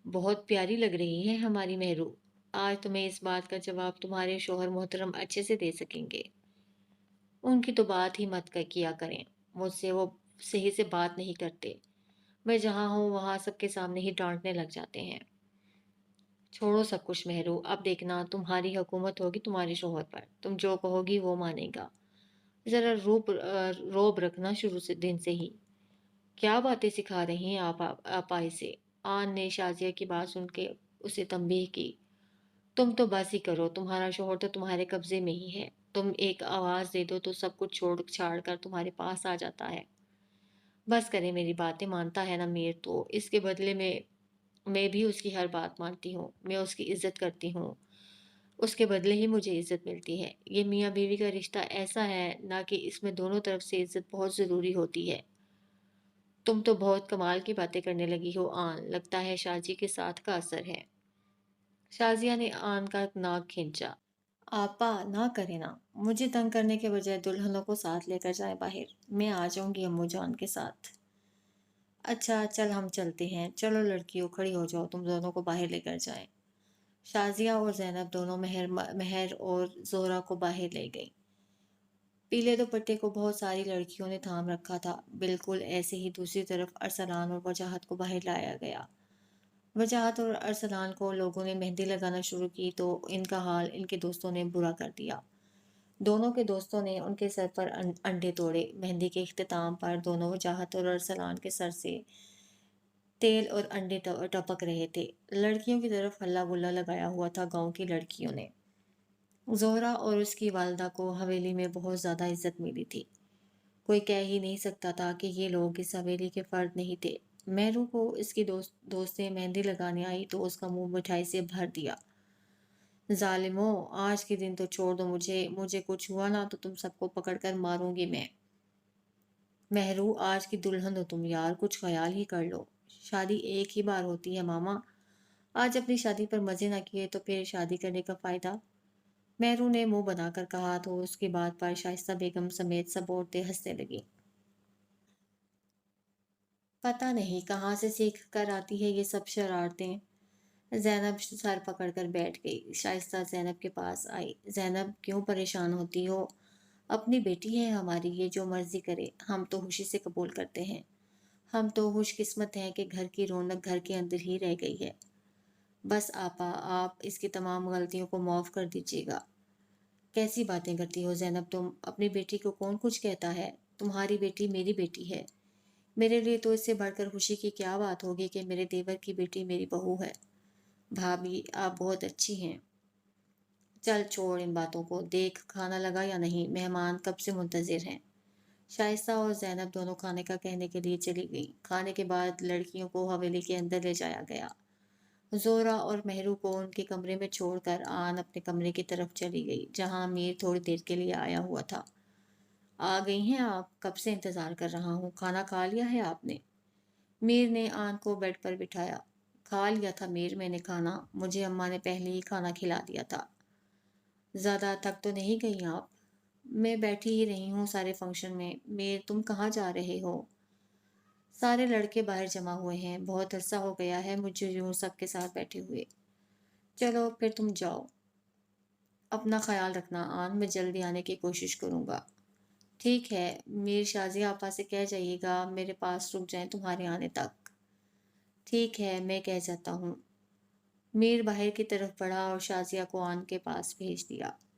بہت پیاری لگ رہی ہے ہماری مہرو۔ آج تمہیں اس بات کا جواب تمہارے شوہر محترم اچھے سے دے سکیں گے۔ ان کی تو بات ہی مت کیا کریں۔ مجھ سے وہ صحیح سے بات نہیں کرتے۔ میں جہاں ہوں وہاں سب کے سامنے ہی ڈانٹنے لگ جاتے ہیں۔ چھوڑو سب کچھ مہرو، اب دیکھنا تمہاری حکومت ہوگی تمہارے شوہر پر۔ تم جو کہو گی وہ مانے گا۔ ذرا روب رکھنا شروع سے دن سے ہی۔ کیا باتیں سکھا رہی ہیں آپ اسے؟ آن نے شازیہ کی بات سن کے اسے تنبیہ کی۔ تم تو بس ہی کرو، تمہارا شوہر تو تمہارے قبضے میں ہی ہے۔ تم ایک آواز دے دو تو سب کچھ چھوڑ چھاڑ کر تمہارے پاس آ جاتا ہے۔ بس کرے میری باتیں مانتا ہے نا میر تو اس کے بدلے میں بھی اس کی ہر بات مانتی ہوں۔ میں اس کی عزت کرتی ہوں۔ اس کے بدلے ہی مجھے عزت ملتی ہے۔ یہ میاں بیوی کا رشتہ ایسا ہے نہ کہ اس میں دونوں طرف سے عزت بہت ضروری ہوتی ہے۔ تم تو بہت کمال کی باتیں کرنے لگی ہو آن، لگتا ہے شاجی کے ساتھ کا اثر ہے۔ شازیہ نے آن کا ناک کھینچا۔ آپا نہ کرے نا، مجھے تنگ کرنے کے بجائے دلہنوں کو ساتھ لے کر جائیں باہر۔ میں آ جاؤں گی امو جان کے ساتھ۔ اچھا چل ہم چلتے ہیں، چلو لڑکیوں کھڑی ہو جاؤ، تم دونوں کو باہر لے کر جائیں۔ شازیہ اور زینب دونوں مہر اور زہرا کو باہر لے گئی۔ پیلے دوپٹے کو بہت ساری لڑکیوں نے تھام رکھا تھا۔ بالکل ایسے ہی دوسری طرف ارسلان اور وجاہت کو باہر لایا گیا۔ وجاہت اور ارسلان کو لوگوں نے مہندی لگانا شروع کی تو ان کا حال ان کے دوستوں نے برا کر دیا۔ دونوں کے دوستوں نے ان کے سر پر انڈے توڑے۔ مہندی کے اختتام پر دونوں وجاہت اور ارسلان کے سر سے تیل اور انڈے ٹپک رہے تھے۔ لڑکیوں کی طرف ہلا گلا لگایا ہوا تھا گاؤں کی لڑکیوں نے۔ زہرا اور اس کی والدہ کو حویلی میں بہت زیادہ عزت ملی تھی۔ کوئی کہہ ہی نہیں سکتا تھا کہ یہ لوگ اس حویلی کے فرد نہیں تھے۔ مہرو کو اس کی دوستیں مہندی لگانے آئی تو اس کا منہ مٹھائی سے بھر دیا۔ ظالموں، آج کے دن تو چھوڑ دو مجھے کچھ ہوا نا تو تم سب کو پکڑ کر ماروں گی میں۔ مہرو آج کی دلہن ہو تم یار، کچھ خیال ہی کر لو۔ شادی ایک ہی بار ہوتی ہے ماما۔ آج اپنی شادی پر مزے نہ کیے تو پھر شادی کرنے کا فائدہ؟ مہرو نے منہ بنا کر کہا تو اس کی بات پر شائستہ بیگم سمیت سب عورتیں ہنسنے لگیں۔ پتہ نہیں کہاں سے سیکھ کر آتی ہے یہ سب شرارتیں۔ زینب سر پکڑ کر بیٹھ گئی۔ شائستہ زینب کے پاس آئی۔ زینب کیوں پریشان ہوتی ہو؟ اپنی بیٹی ہے ہماری، یہ جو مرضی کرے ہم تو خوشی سے قبول کرتے ہیں۔ ہم تو خوش قسمت ہیں کہ گھر کی رونق گھر کے اندر ہی رہ گئی ہے۔ بس آپا آپ اس کی تمام غلطیوں کو معاف کر دیجیے گا۔ کیسی باتیں کرتی ہو زینب تم؟ اپنی بیٹی کو کون کچھ کہتا ہے؟ تمہاری بیٹی میری بیٹی ہے۔ میرے لیے تو اس سے بڑھ کر خوشی کی کیا بات ہوگی کہ میرے دیور کی بیٹی میری بہو ہے۔ بھابھی آپ بہت اچھی ہیں۔ چل چھوڑ ان باتوں کو، دیکھ کھانا لگا یا نہیں، مہمان کب سے منتظر ہیں۔ شائستہ اور زینب دونوں کھانے کا کہنے کے لیے چلی گئیں۔ کھانے کے بعد لڑکیوں کو حویلی کے اندر لے جایا گیا۔ زہرا اور مہرو کو ان کے کمرے میں چھوڑ کر آن اپنے کمرے کی طرف چلی گئی جہاں میر تھوڑی دیر کے لیے آیا ہوا تھا۔ آ گئی ہیں آپ؟ کب سے انتظار کر رہا ہوں، کھانا کھا لیا ہے آپ نے؟ میر نے آن کو بیڈ پر بٹھایا۔ کھا لیا تھا میر میں نے کھانا، مجھے اماں نے پہلے ہی کھانا کھلا دیا تھا۔ زیادہ تھک تو نہیں گئی آپ؟ میں بیٹھی ہی رہی ہوں سارے فنکشن میں۔ میر تم کہاں جا رہے ہو؟ سارے لڑکے باہر جمع ہوئے ہیں، بہت عرصہ ہو گیا ہے مجھے یوں سب کے ساتھ بیٹھے ہوئے۔ چلو پھر تم جاؤ، اپنا خیال رکھنا آن، میں جلدی آنے کی کوشش کروں گا۔ ٹھیک ہے میر شازیہ آپا سے کہہ جائیے گا میرے پاس رک جائیں تمہارے آنے تک۔ ٹھیک ہے میں کہہ جاتا ہوں۔ میر باہر کی طرف بڑھا اور شازیہ کو آن کے پاس بھیج دیا۔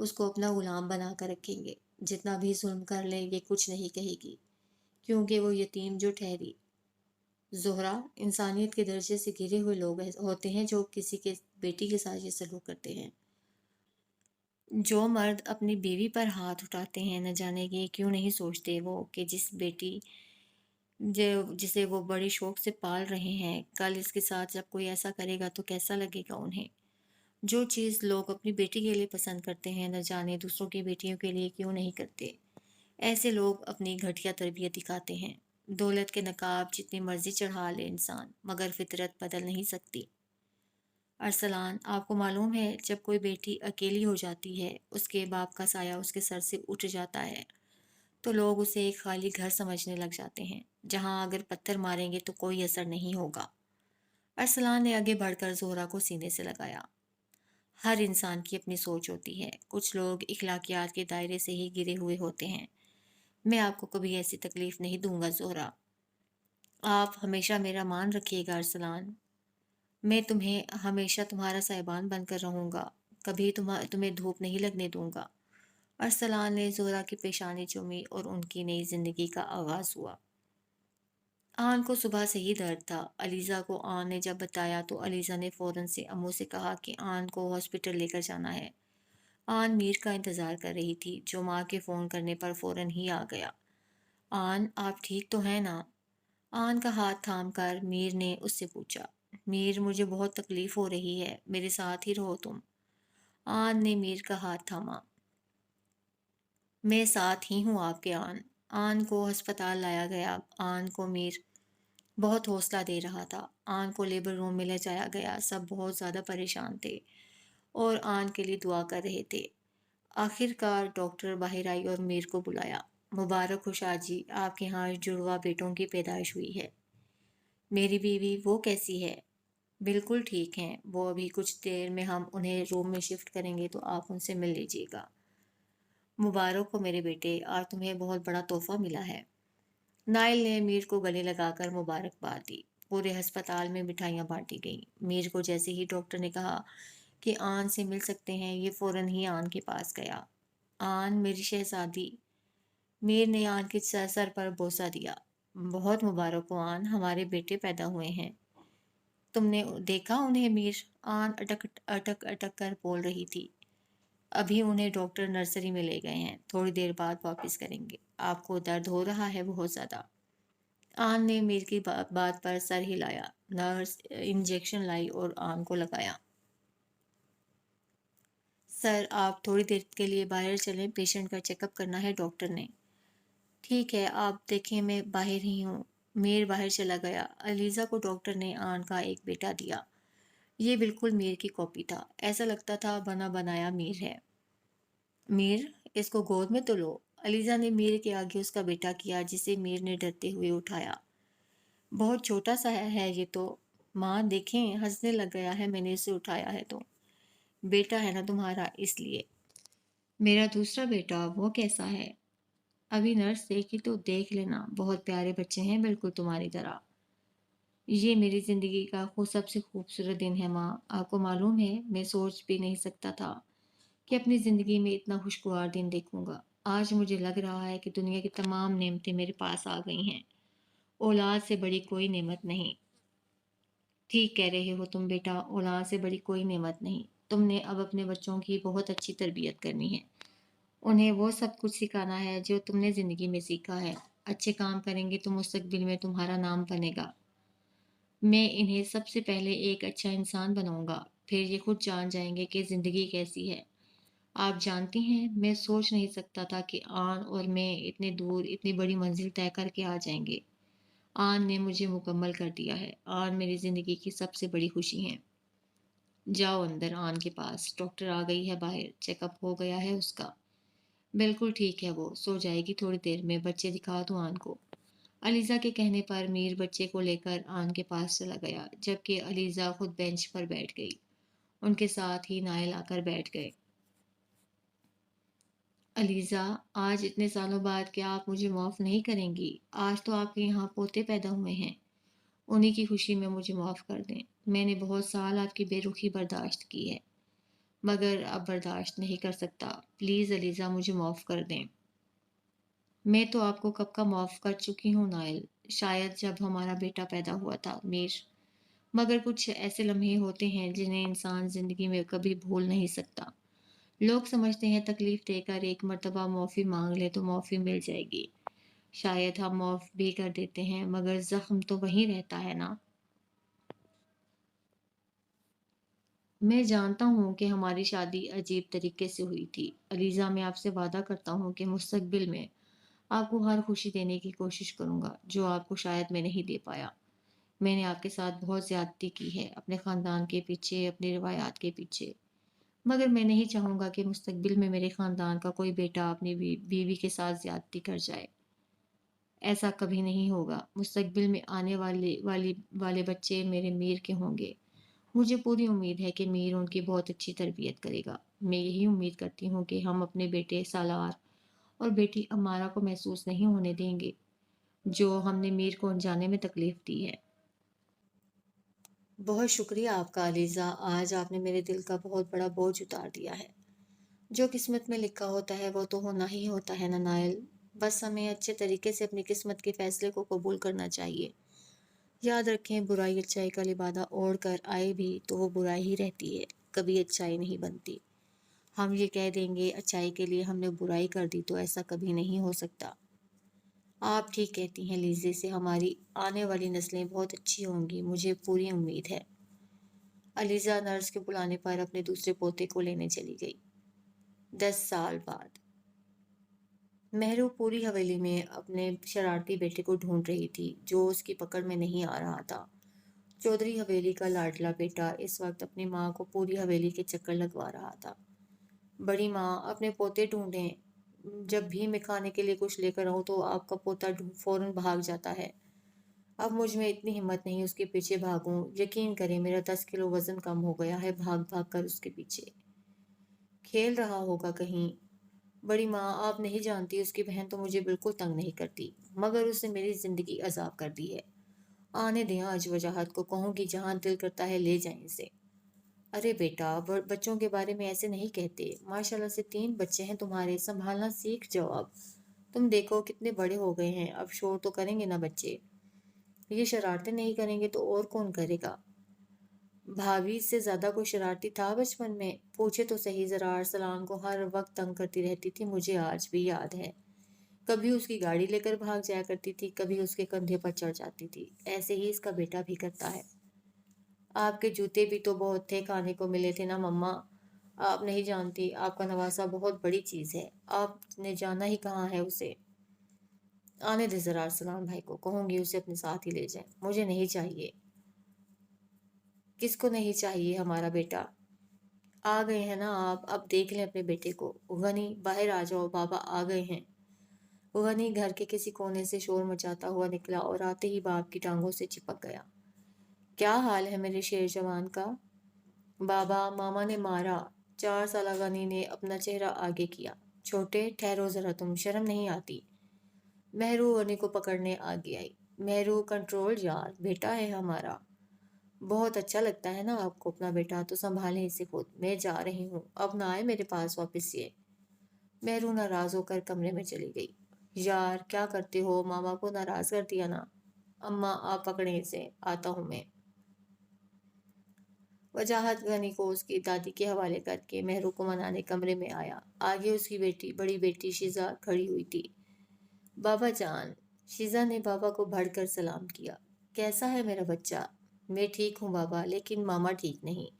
اس کو اپنا غلام بنا کر رکھیں گے۔ جتنا بھی ظلم کر لیں یہ کچھ نہیں کہے گی، کیونکہ وہ یتیم جو ٹھہری۔ زہرا، انسانیت کے درجے سے گرے ہوئے لوگ ہوتے ہیں جو کسی کے بیٹی کے ساتھ یہ سلوک کرتے ہیں۔ جو مرد اپنی بیوی پر ہاتھ اٹھاتے ہیں، نہ جانے یہ کیوں نہیں سوچتے وہ کہ جس بیٹی جسے وہ بڑی شوق سے پال رہے ہیں، کل اس کے ساتھ جب کوئی ایسا کرے گا تو کیسا لگے گا انہیں۔ جو چیز لوگ اپنی بیٹی کے لیے پسند کرتے ہیں، نہ جانے دوسروں کی بیٹیوں کے لیے کیوں نہیں کرتے۔ ایسے لوگ اپنی گھٹیا تربیت دکھاتے ہیں۔ دولت کے نقاب جتنی مرضی چڑھا لے انسان، مگر فطرت بدل نہیں سکتی۔ ارسلان، آپ کو معلوم ہے جب کوئی بیٹی اکیلی ہو جاتی ہے، اس کے باپ کا سایہ اس کے سر سے اٹھ جاتا ہے، تو لوگ اسے ایک خالی گھر سمجھنے لگ جاتے ہیں، جہاں اگر پتھر ماریں گے تو کوئی اثر نہیں ہوگا۔ ارسلان نے آگے بڑھ کر زہرا کو سینے سے لگایا۔ ہر انسان کی اپنی سوچ ہوتی ہے، کچھ لوگ اخلاقیات کے دائرے سے ہی گرے ہوئے ہوتے ہیں۔ میں آپ کو کبھی ایسی تکلیف نہیں دوں گا زہرا۔ آپ ہمیشہ میرا مان رکھیے گا ارسلان۔ میں تمہیں ہمیشہ تمہارا سائبان بن کر رہوں گا، کبھی تمہیں دھوپ نہیں لگنے دوں گا۔ ارسلان نے زہرا کی پیشانی چومی اور ان کی نئی زندگی کا آغاز ہوا۔ آن کو صبح سے ہی درد تھا۔ علیزہ کو آن نے جب بتایا تو علیزہ نے فوراً سے امو سے کہا کہ آن کو ہاسپٹل لے کر جانا ہے۔ آن میر کا انتظار کر رہی تھی، جو ماں کے فون کرنے پر فوراً ہی آ گیا۔ آن، آپ ٹھیک تو ہیں نا؟ آن کا ہاتھ تھام کر میر نے اس سے پوچھا۔ میر، مجھے بہت تکلیف ہو رہی ہے، میرے ساتھ ہی رہو تم۔ آن نے میر کا ہاتھ تھاما۔ میں ساتھ ہی ہوں آپ کے آن۔ آن کو ہسپتال لایا گیا۔ آن کو میر بہت حوصلہ دے رہا تھا۔ آن کو لیبر روم میں لے جایا گیا۔ سب بہت زیادہ پریشان تھے اور آن کے لیے دعا کر رہے تھے۔ آخر کار ڈاکٹر باہر آئی اور میر کو بلایا۔ مبارک ہو شاہ جی، آپ کے ہاں جڑواں بیٹوں کی پیدائش ہوئی ہے۔ میری بیوی، وہ کیسی ہے؟ بالکل ٹھیک ہیں، وہ ابھی کچھ دیر میں ہم انہیں روم میں شفٹ کریں گے تو آپ ان سے مل لیجیے گا۔ مبارک ہو میرے بیٹے، آج تمہیں بہت بڑا تحفہ ملا ہے۔ نائل نے میر کو گلے لگا کر مبارکباد دی۔ پورے ہسپتال میں مٹھائیاں بانٹی گئیں۔ میر کو جیسے ہی ڈاکٹر نے کہا کہ آن سے مل سکتے ہیں، یہ فوراً ہی آن کے پاس گیا۔ آن، میری شہزادی۔ میر نے آن کے سر پر بوسہ دیا۔ بہت مبارک ہو آن، ہمارے بیٹے پیدا ہوئے ہیں۔ تم نے دیکھا انہیں میر؟ آن اٹک اٹک اٹک کر بول رہی تھی۔ ابھی انہیں ڈاکٹر نرسری میں لے گئے ہیں، تھوڑی دیر بعد واپس کریں گے۔ آپ کو درد ہو رہا ہے بہت زیادہ؟ آن نے میر کی بات پر سر ہلایا۔ نرس انجیکشن لائی اور آن کو لگایا۔ سر، آپ تھوڑی دیر کے لیے باہر چلیں، پیشنٹ کا چیک اپ کرنا ہے ڈاکٹر نے۔ ٹھیک ہے، آپ دیکھیں میں باہر ہی ہوں۔ میر باہر چلا گیا۔ علیزہ کو ڈاکٹر نے آن کا ایک بیٹا دیا۔ یہ بالکل میر کی کاپی تھا، ایسا لگتا تھا بنا بنایا میر ہے۔ میر، اس کو گود میں تو لو۔ علیزہ نے میر کے آگے اس کا بیٹا کیا، جسے میر نے ڈرتے ہوئے اٹھایا۔ بہت چھوٹا سا ہے یہ تو۔ ماں دیکھیں، ہنسنے لگ گیا ہے، میں نے اسے اٹھایا ہے تو۔ بیٹا ہے نا تمہارا، اس لیے۔ میرا دوسرا بیٹا، وہ کیسا ہے؟ ابھی نرس دیکھی تو دیکھ لینا، بہت پیارے بچے ہیں، بالکل تمہاری طرح۔ یہ میری زندگی کا سب سے خوبصورت دن ہے ماں، آپ کو معلوم ہے میں سوچ بھی نہیں سکتا تھا کہ اپنی زندگی میں اتنا خوشگوار دن دیکھوں گا۔ آج مجھے لگ رہا ہے کہ دنیا کی تمام نعمتیں میرے پاس آ گئی ہیں، اولاد سے بڑی کوئی نعمت نہیں۔ ٹھیک کہہ رہے ہو تم بیٹا، اولاد سے بڑی کوئی نعمت نہیں۔ تم نے اب اپنے بچوں کی بہت اچھی تربیت کرنی ہے، انہیں وہ سب کچھ سکھانا ہے جو تم نے زندگی میں سیکھا ہے۔ اچھے کام کریں گے تو مستقبل میں تمہارا نام بنے گا۔ میں انہیں سب سے پہلے ایک اچھا انسان بناؤں گا، پھر یہ خود جان جائیں گے کہ زندگی کیسی ہے۔ آپ جانتی ہیں، میں سوچ نہیں سکتا تھا کہ آن اور میں اتنے دور اتنی بڑی منزل طے کر کے آ جائیں گے۔ آن نے مجھے مکمل کر دیا ہے۔ آن میری زندگی کی سب سے بڑی خوشی ہے۔ جاؤ اندر آن کے پاس، ڈاکٹر آ گئی ہے باہر، چیک اپ ہو گیا ہے اس کا۔ بالکل ٹھیک ہے، وہ سو جائے گی تھوڑی دیر میں، بچے دکھا دو آن کو۔ علیزہ کے کہنے پر میر بچے کو لے کر آن کے پاس چلا گیا، جبکہ علیزہ خود بینچ پر بیٹھ گئی۔ ان کے ساتھ ہی نائل آ کر بیٹھ گئے۔ علیزہ، آج اتنے سالوں بعد کیا آپ مجھے معاف نہیں کریں گی؟ آج تو آپ کے یہاں پوتے پیدا ہوئے ہیں، انہی کی خوشی میں مجھے معاف کر دیں۔ میں نے بہت سال آپ کی بے رخی برداشت کی ہے۔ مگر اب برداشت نہیں کر سکتا۔ پلیز علیزہ مجھے معاف کر دیں۔ میں تو آپ کو کب کا معاف کر چکی ہوں نائل، شاید جب ہمارا بیٹا پیدا ہوا تھا میر۔ مگر کچھ ایسے لمحے ہوتے ہیں جنہیں انسان زندگی میں کبھی بھول نہیں سکتا۔ لوگ سمجھتے ہیں تکلیف دے کر ایک مرتبہ معافی مانگ لے تو معافی مل جائے گی۔ شاید ہم معاف بھی کر دیتے ہیں مگر زخم تو وہیں رہتا ہے نا۔ میں جانتا ہوں کہ ہماری شادی عجیب طریقے سے ہوئی تھی علیزہ، میں آپ سے وعدہ کرتا ہوں کہ مستقبل میں آپ کو ہر خوشی دینے کی کوشش کروں گا جو آپ کو شاید میں نہیں دے پایا۔ میں نے آپ کے ساتھ بہت زیادتی کی ہے، اپنے خاندان کے پیچھے، اپنی روایات کے پیچھے، مگر میں نہیں چاہوں گا کہ مستقبل میں میرے خاندان کا کوئی بیٹا اپنی بیوی کے ساتھ زیادتی کر جائے۔ ایسا کبھی نہیں ہوگا۔ مستقبل میں آنے والے بچے میرے میر کے ہوں گے۔ مجھے پوری امید ہے کہ میر ان کی بہت اچھی تربیت کرے گا۔ میں یہی امید کرتی ہوں کہ ہم اپنے بیٹے سالار اور بیٹی امارہ کو محسوس نہیں ہونے دیں گے جو ہم نے میر کو انجانے میں تکلیف دی ہے۔ بہت شکریہ آپ کا علیزہ، آج آپ نے میرے دل کا بہت بڑا بوجھ اتار دیا ہے۔ جو قسمت میں لکھا ہوتا ہے وہ تو ہونا ہی ہوتا ہے نا نائل، بس ہمیں اچھے طریقے سے اپنی قسمت کے فیصلے کو قبول کرنا چاہیے۔ یاد رکھیں برائی اچائی کا لبادہ اوڑھ کر آئے بھی تو وہ برائی ہی رہتی ہے، کبھی اچائی نہیں بنتی۔ ہم یہ کہہ دیں گے اچائی کے لیے ہم نے برائی کر دی تو ایسا کبھی نہیں ہو سکتا۔ آپ ٹھیک کہتی ہیں لیزے، سے ہماری آنے والی نسلیں بہت اچھی ہوں گی، مجھے پوری امید ہے۔ علیزہ نرس کے بلانے پر اپنے دوسرے پوتے کو لینے چلی گئی۔ 10 سال بعد مہرو پوری حویلی میں اپنے شرارتی بیٹے کو ڈھونڈ رہی تھی جو اس کی پکڑ میں نہیں آ رہا تھا۔ چودھری حویلی کا لاڈلا بیٹا اس وقت اپنی ماں کو پوری حویلی کے چکر لگوا رہا تھا۔ بڑی ماں اپنے پوتے ڈھونڈیں، جب بھی میں کھانے کے لیے کچھ لے کر آؤں تو آپ کا پوتا فوراً بھاگ جاتا ہے۔ اب مجھ میں اتنی ہمت نہیں اس کے پیچھے بھاگوں، یقین کریں میرا 10 کلو وزن کم ہو گیا ہے بھاگ بھاگ کر اس کے پیچھے۔ کھیل رہا ہوگا کہیں۔ بڑی ماں آپ نہیں جانتی اس کی بہن تو مجھے بالکل تنگ نہیں کرتی، مگر اس نے میری زندگی عذاب کر دی ہے۔ آنے دیں آج وجاہت کو، کہوں گی جہاں دل کرتا ہے لے جائیں اسے۔ ارے بیٹا، بچوں کے بارے میں ایسے نہیں کہتے، ماشاءاللہ سے 3 بچے ہیں تمہارے، سنبھالنا سیکھ جاؤ اب۔ تم دیکھو کتنے بڑے ہو گئے ہیں، اب شور تو کریں گے نا بچے۔ یہ شرارتیں نہیں کریں گے تو اور کون کرے گا؟ بھابھی سے زیادہ کوئی شرارتی تھا بچپن میں؟ پوچھے تو صحیح، ذرا ارسلان کو ہر وقت تنگ کرتی رہتی تھی، مجھے آج بھی یاد ہے۔ کبھی اس کی گاڑی لے کر بھاگ جایا کرتی تھی، کبھی اس کے کندھے پر چڑھ جاتی تھی۔ ایسے ہی اس کا بیٹا بھی کرتا ہے۔ آپ کے جوتے بھی تو بہت تھے کھانے کو ملے تھے نا مما، آپ نہیں جانتی آپ کا نواسا بہت بڑی چیز ہے، آپ نے جانا ہی کہاں ہے اسے۔ آنے دے ذرا ارسلان بھائی کو، کہوں گی اسے اپنے ساتھ ہی لے جائیں۔ مجھے نہیں چاہیے۔ کس کو نہیں چاہیے؟ ہمارا بیٹا۔ آ گئے ہیں نا آپ، اب دیکھ لیں اپنے بیٹے کو۔ غنی باہر آ جاؤ، بابا آ گئے ہیں۔ غنی گھر کے کسی کونے سے شور مچاتا ہوا نکلا اور آتے ہی باپ کی ٹانگوں سے چپک گیا۔ کیا حال ہے میرے شیر جوان کا؟ بابا، ماما نے مارا۔ 4 سالہ غنی نے اپنا چہرہ آگے کیا۔ چھوٹے، ٹھہرو ذرا، تم شرم نہیں آتی؟ مہرو غنی کو پکڑنے آگے آئی۔ مہرو، کنٹرول یار، بیٹا ہے ہمارا۔ بہت اچھا لگتا ہے نا آپ کو اپنا بیٹا، تو سنبھالیں اسے خود، میں جا رہی ہوں، اب نہ آئے میرے پاس واپس یہ۔ مہرو ناراض ہو کر کمرے میں چلی گئی۔ یار کیا کرتے ہو، ماما کو ناراض کر دیا نا۔ اماں آپ پکڑیں اسے، آتا ہوں میں۔ وجاہت غنی کو اس کی دادی کے حوالے کر کے مہرو کو منانے کمرے میں آیا۔ آگے اس کی بڑی بیٹی شیزا کھڑی ہوئی تھی۔ بابا جان، شیزا نے بابا کو بڑھ کر سلام کیا۔ کیسا ہے میرا بچہ؟ میں ٹھیک ہوں بابا، لیکن ماما ٹھیک نہیں۔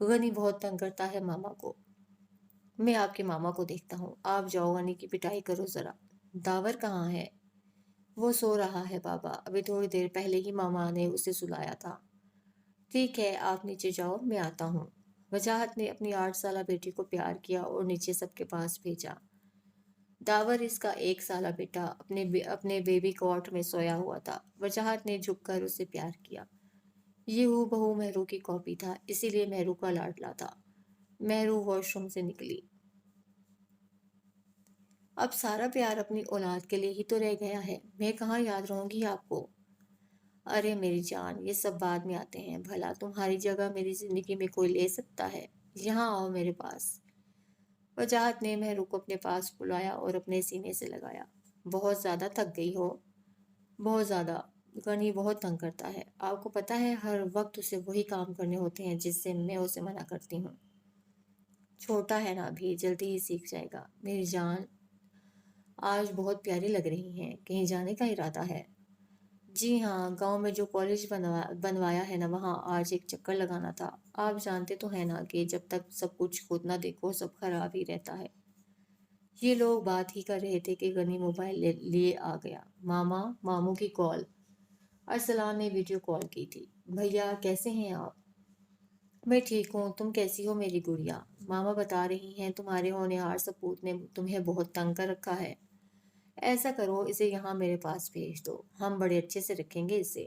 غنی بہت تنگ کرتا ہے ماما کو۔ میں آپ کے ماما کو دیکھتا ہوں، آپ جاؤ غنی کی پٹائی کرو ذرا۔ داور کہاں ہے؟ وہ سو رہا ہے بابا، ابھی تھوڑی دیر پہلے ہی ماما نے اسے سلایا تھا۔ ٹھیک ہے، آپ نیچے جاؤ، میں آتا ہوں۔ وجاہت نے اپنی 8 سالہ بیٹی کو پیار کیا اور نیچے سب کے پاس بھیجا۔ داور، اس کا 1 سالہ بیٹا، اپنے بیبی کوٹ میں سویا ہوا تھا۔ وجاہت نے جھک کر اسے پیار کیا۔ یہ ہو بہو مہرو کی کاپی تھا، اسی لیے مہرو کا لاڈلا تھا۔ مہرو واش روم سے نکلی۔ اب سارا پیار اپنی اولاد کے لیے ہی تو رہ گیا ہے، میں کہاں یاد رہوں گی آپ کو؟ ارے میری جان، یہ سب بعد میں آتے ہیں، بھلا تمہاری جگہ میری زندگی میں کوئی لے سکتا ہے؟ یہاں آؤ میرے پاس۔ وجاہت نے مہرو کو اپنے پاس بلایا اور اپنے سینے سے لگایا۔ بہت زیادہ تھک گئی ہو؟ بہت زیادہ۔ غنی بہت تنگ کرتا ہے، آپ کو پتہ ہے ہر وقت اسے وہی کام کرنے ہوتے ہیں جس سے میں اسے منع کرتی ہوں۔ چھوٹا ہے نا ابھی، جلدی ہی سیکھ جائے گا۔ میری جان آج بہت پیاری لگ رہی ہیں، کہیں جانے کا ارادہ ہے؟ جی ہاں، گاؤں میں جو کالج بنوایا ہے نا وہاں آج ایک چکر لگانا تھا۔ آپ جانتے تو ہیں نا کہ جب تک سب کچھ خود نہ دیکھو سب خراب ہی رہتا ہے۔ یہ لوگ بات ہی کر رہے تھے کہ غنی موبائل لیے آ گیا۔ ماما، ماموں کی کال۔ ارسلان نے ویڈیو کال کی تھی۔ بھیا کیسے ہیں آپ؟ میں ٹھیک ہوں، تم کیسی ہو میری گڑیا؟ ماما بتا رہی ہیں تمہارے ہونہار سپوت نے تمہیں بہت تنگ کر رکھا ہے۔ ایسا کرو اسے یہاں میرے پاس بھیج دو، ہم بڑے اچھے سے رکھیں گے اسے۔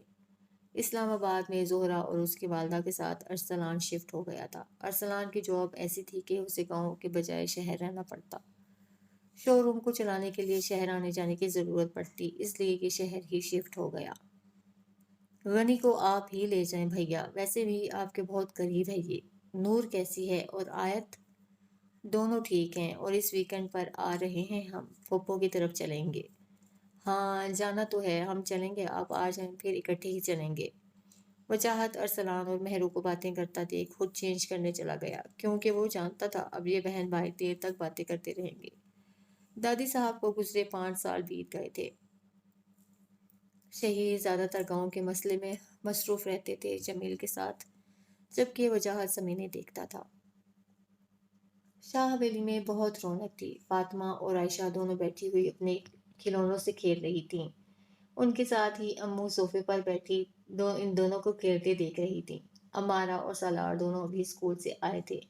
اسلام آباد میں زہرا اور اس کی والدہ کے ساتھ ارسلان شفٹ ہو گیا تھا۔ ارسلان کی جاب ایسی تھی کہ اسے گاؤں کے بجائے شہر رہنا پڑتا۔ شو روم کو چلانے کے لیے شہر آنے جانے کی ضرورت پڑتی، اس لیے کہ شہر ہی شفٹ ہو گیا۔ غنی کو آپ ہی لے جائیں بھیا، ویسے بھی آپ کے بہت قریب ہے یہ۔ نور کیسی ہے اور آیت؟ دونوں ٹھیک ہیں اور اس ویکنڈ پر آ رہے ہیں، ہم پھوپھو کی طرف چلیں گے۔ ہاں جانا تو ہے، ہم چلیں گے، آپ آ جائیں پھر اکٹھے ہی چلیں گے۔ وجاہت ارسلان اور مہرو کو باتیں کرتا دیکھ خود چینج کرنے چلا گیا، کیونکہ وہ جانتا تھا اب یہ بہن بھائی دیر تک باتیں کرتے رہیں گے۔ دادی صاحب کو گزرے 5 سال بیت گئے تھے۔ شہیر زیادہ تر گاؤں کے مسئلے میں مصروف رہتے تھے جمیل کے ساتھ، جبکہ وجاہت زمینیں دیکھتا تھا۔ شاہ حویلی میں بہت رونق تھی۔ فاطمہ اور عائشہ دونوں بیٹھی ہوئی اپنے کھلونوں سے کھیل رہی تھیں۔ ان کے ساتھ ہی امو صوفے پر بیٹھی ان دونوں کو کھیلتے دیکھ رہی تھیں۔ امارا اور سالار دونوں ابھی اسکول سے آئے تھے،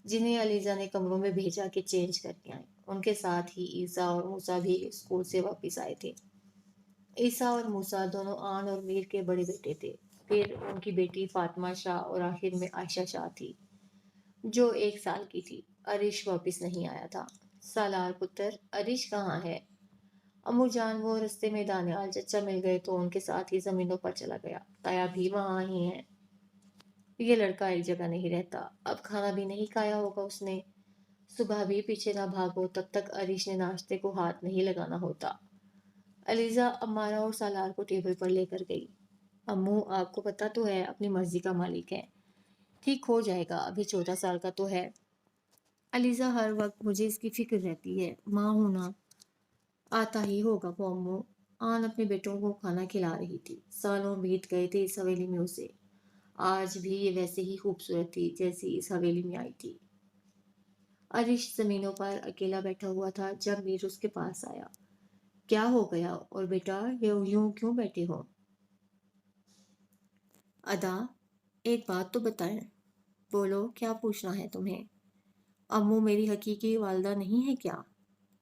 جنہیں علیزہ نے کمروں میں بھیجا کہ چینج کر کے آئیں۔ ان کے ساتھ ہی عیسیٰ اور موسیٰ بھی اسکول سے واپس آئے تھے۔ عیسیٰ اور موسیٰ دونوں آن اور میر کے بڑے بیٹے تھے، پھر ان کی بیٹی فاطمہ شاہ اور آخر میں عائشہ شاہ تھی، جو 1 سال کی تھی۔ عرش واپس نہیں آیا تھا۔ سالار پتر، عرش کہاں ہے؟ امو جان وہ رستے میں دانیال چچا مل گئے تو ان کے ساتھ ہی زمینوں پر چلا گیا۔ تایا بھی وہاں ہی ہے۔ یہ لڑکا ایک جگہ نہیں رہتا، اب کھانا بھی نہیں کھایا ہوگا اس نے۔ صبح بھی پیچھے نہ بھاگو، تب تک عرش نے ناشتے کو ہاتھ نہیں لگانا ہوتا۔ علیزہ امارا اور سالار کو ٹیبل پر لے کر گئی۔ امو آپ کو پتا تو ہے اپنی مرضی کا مالک ہے، ٹھیک ہو جائے گا، ابھی 14 سال کا تو ہے۔ علیزہ ہر وقت مجھے اس کی فکر رہتی ہے، ماں ہونا آتا ہی ہوگا وہ امو۔ آن اپنے بیٹوں کو کھانا کھلا رہی تھی۔ سالوں بیت گئے تھے اس حویلی میں اسے، آج بھی یہ ویسے ہی خوبصورت تھی جیسی اس حویلی میں آئی تھی۔ عرش زمینوں پر اکیلا بیٹھا ہوا تھا جب میر اس کے پاس آیا۔ کیا ہو گیا اور بیٹا یوں کیوں بیٹھے ہو؟ ادا ایک بات تو بتائیں۔ بولو کیا پوچھنا ہے تمہیں؟ امو میری حقیقی والدہ نہیں ہے کیا؟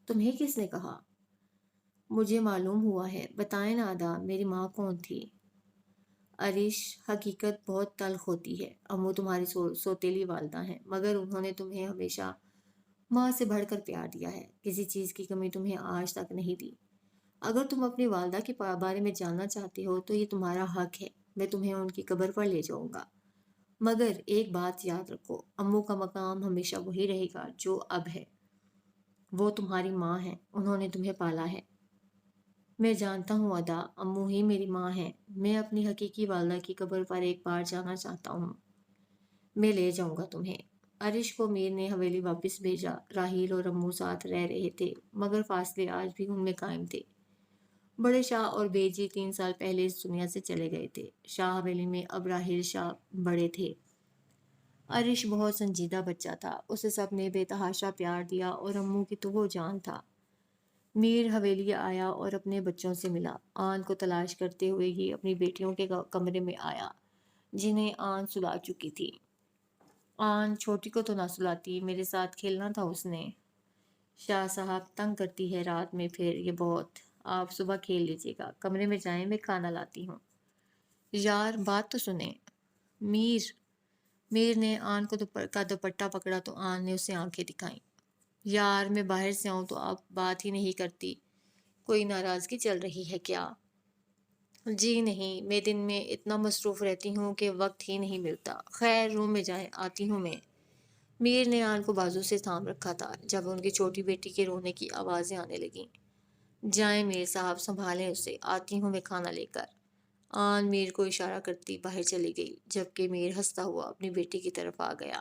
تمہیں کس نے کہا؟ مجھے معلوم ہوا ہے، بتائیں نا ادا، میری ماں کون تھی؟ عرش حقیقت بہت تلخ ہوتی ہے، امو تمہاری سوتیلی والدہ ہیں، مگر انہوں نے تمہیں ہمیشہ ماں سے بڑھ کر پیار دیا ہے، کسی چیز کی کمی تمہیں آج تک نہیں دی۔ اگر تم اپنی والدہ کے بارے میں جاننا چاہتے ہو تو یہ تمہارا حق ہے، میں تمہیں ان کی قبر پر لے جاؤں گا، مگر ایک بات یاد رکھو، امو کا مقام ہمیشہ وہی رہے گا جو اب ہے۔ وہ تمہاری ماں ہیں، انہوں نے تمہیں پالا ہے۔ میں جانتا ہوں ادا، امو ہی میری ماں ہے، میں اپنی حقیقی والدہ کی قبر پر ایک بار جانا چاہتا ہوں، میں لے جاؤں گا تمہیں۔ عرش کو میر نے حویلی واپس بھیجا۔ راحیل اور امو ساتھ رہ رہے تھے، مگر فاصلے آج بھی ان میں قائم تھے۔ بڑے شاہ اور بیجی 3 سال پہلے اس دنیا سے چلے گئے تھے۔ شاہ حویلی میں اب راحیل شاہ بڑے تھے۔ عرش بہت سنجیدہ بچہ تھا، اسے سب نے بے تحاشا پیار دیا اور امو کی تو وہ جان تھا۔ میر حویلی آیا اور اپنے بچوں سے ملا۔ آن کو تلاش کرتے ہوئے ہی اپنی بیٹیوں کے کمرے میں آیا، جنہیں آن سلا چکی تھی۔ آن چھوٹی کو تو نہ سلاتی، میرے ساتھ کھیلنا تھا اس نے۔ شاہ صاحب تنگ کرتی ہے رات میں، پھر یہ بہت، آپ صبح کھیل لیجیے گا، کمرے میں جائیں، میں کھانا لاتی ہوں۔ یار بات تو سنیں۔ میر نے آن کا دوپٹہ پکڑا تو آن نے اسے آنکھیں دکھائیں۔ یار میں باہر سے آؤں تو آپ بات ہی نہیں کرتی، کوئی ناراضگی چل رہی ہے کیا؟ جی نہیں، میں دن میں اتنا مصروف رہتی ہوں کہ وقت ہی نہیں ملتا۔ خیر روم میں جائیں، آتی ہوں میں۔ میر نے آن کو بازو سے تھام رکھا تھا جب ان کی چھوٹی بیٹی کے رونے کی آوازیں آنے لگیں۔ جائیں میر صاحب، سنبھالیں اسے، آتی ہوں میں کھانا لے کر۔ آن میر کو اشارہ کرتی باہر چلی گئی جبکہ میر ہنستا ہوا اپنی بیٹی کی طرف آ گیا۔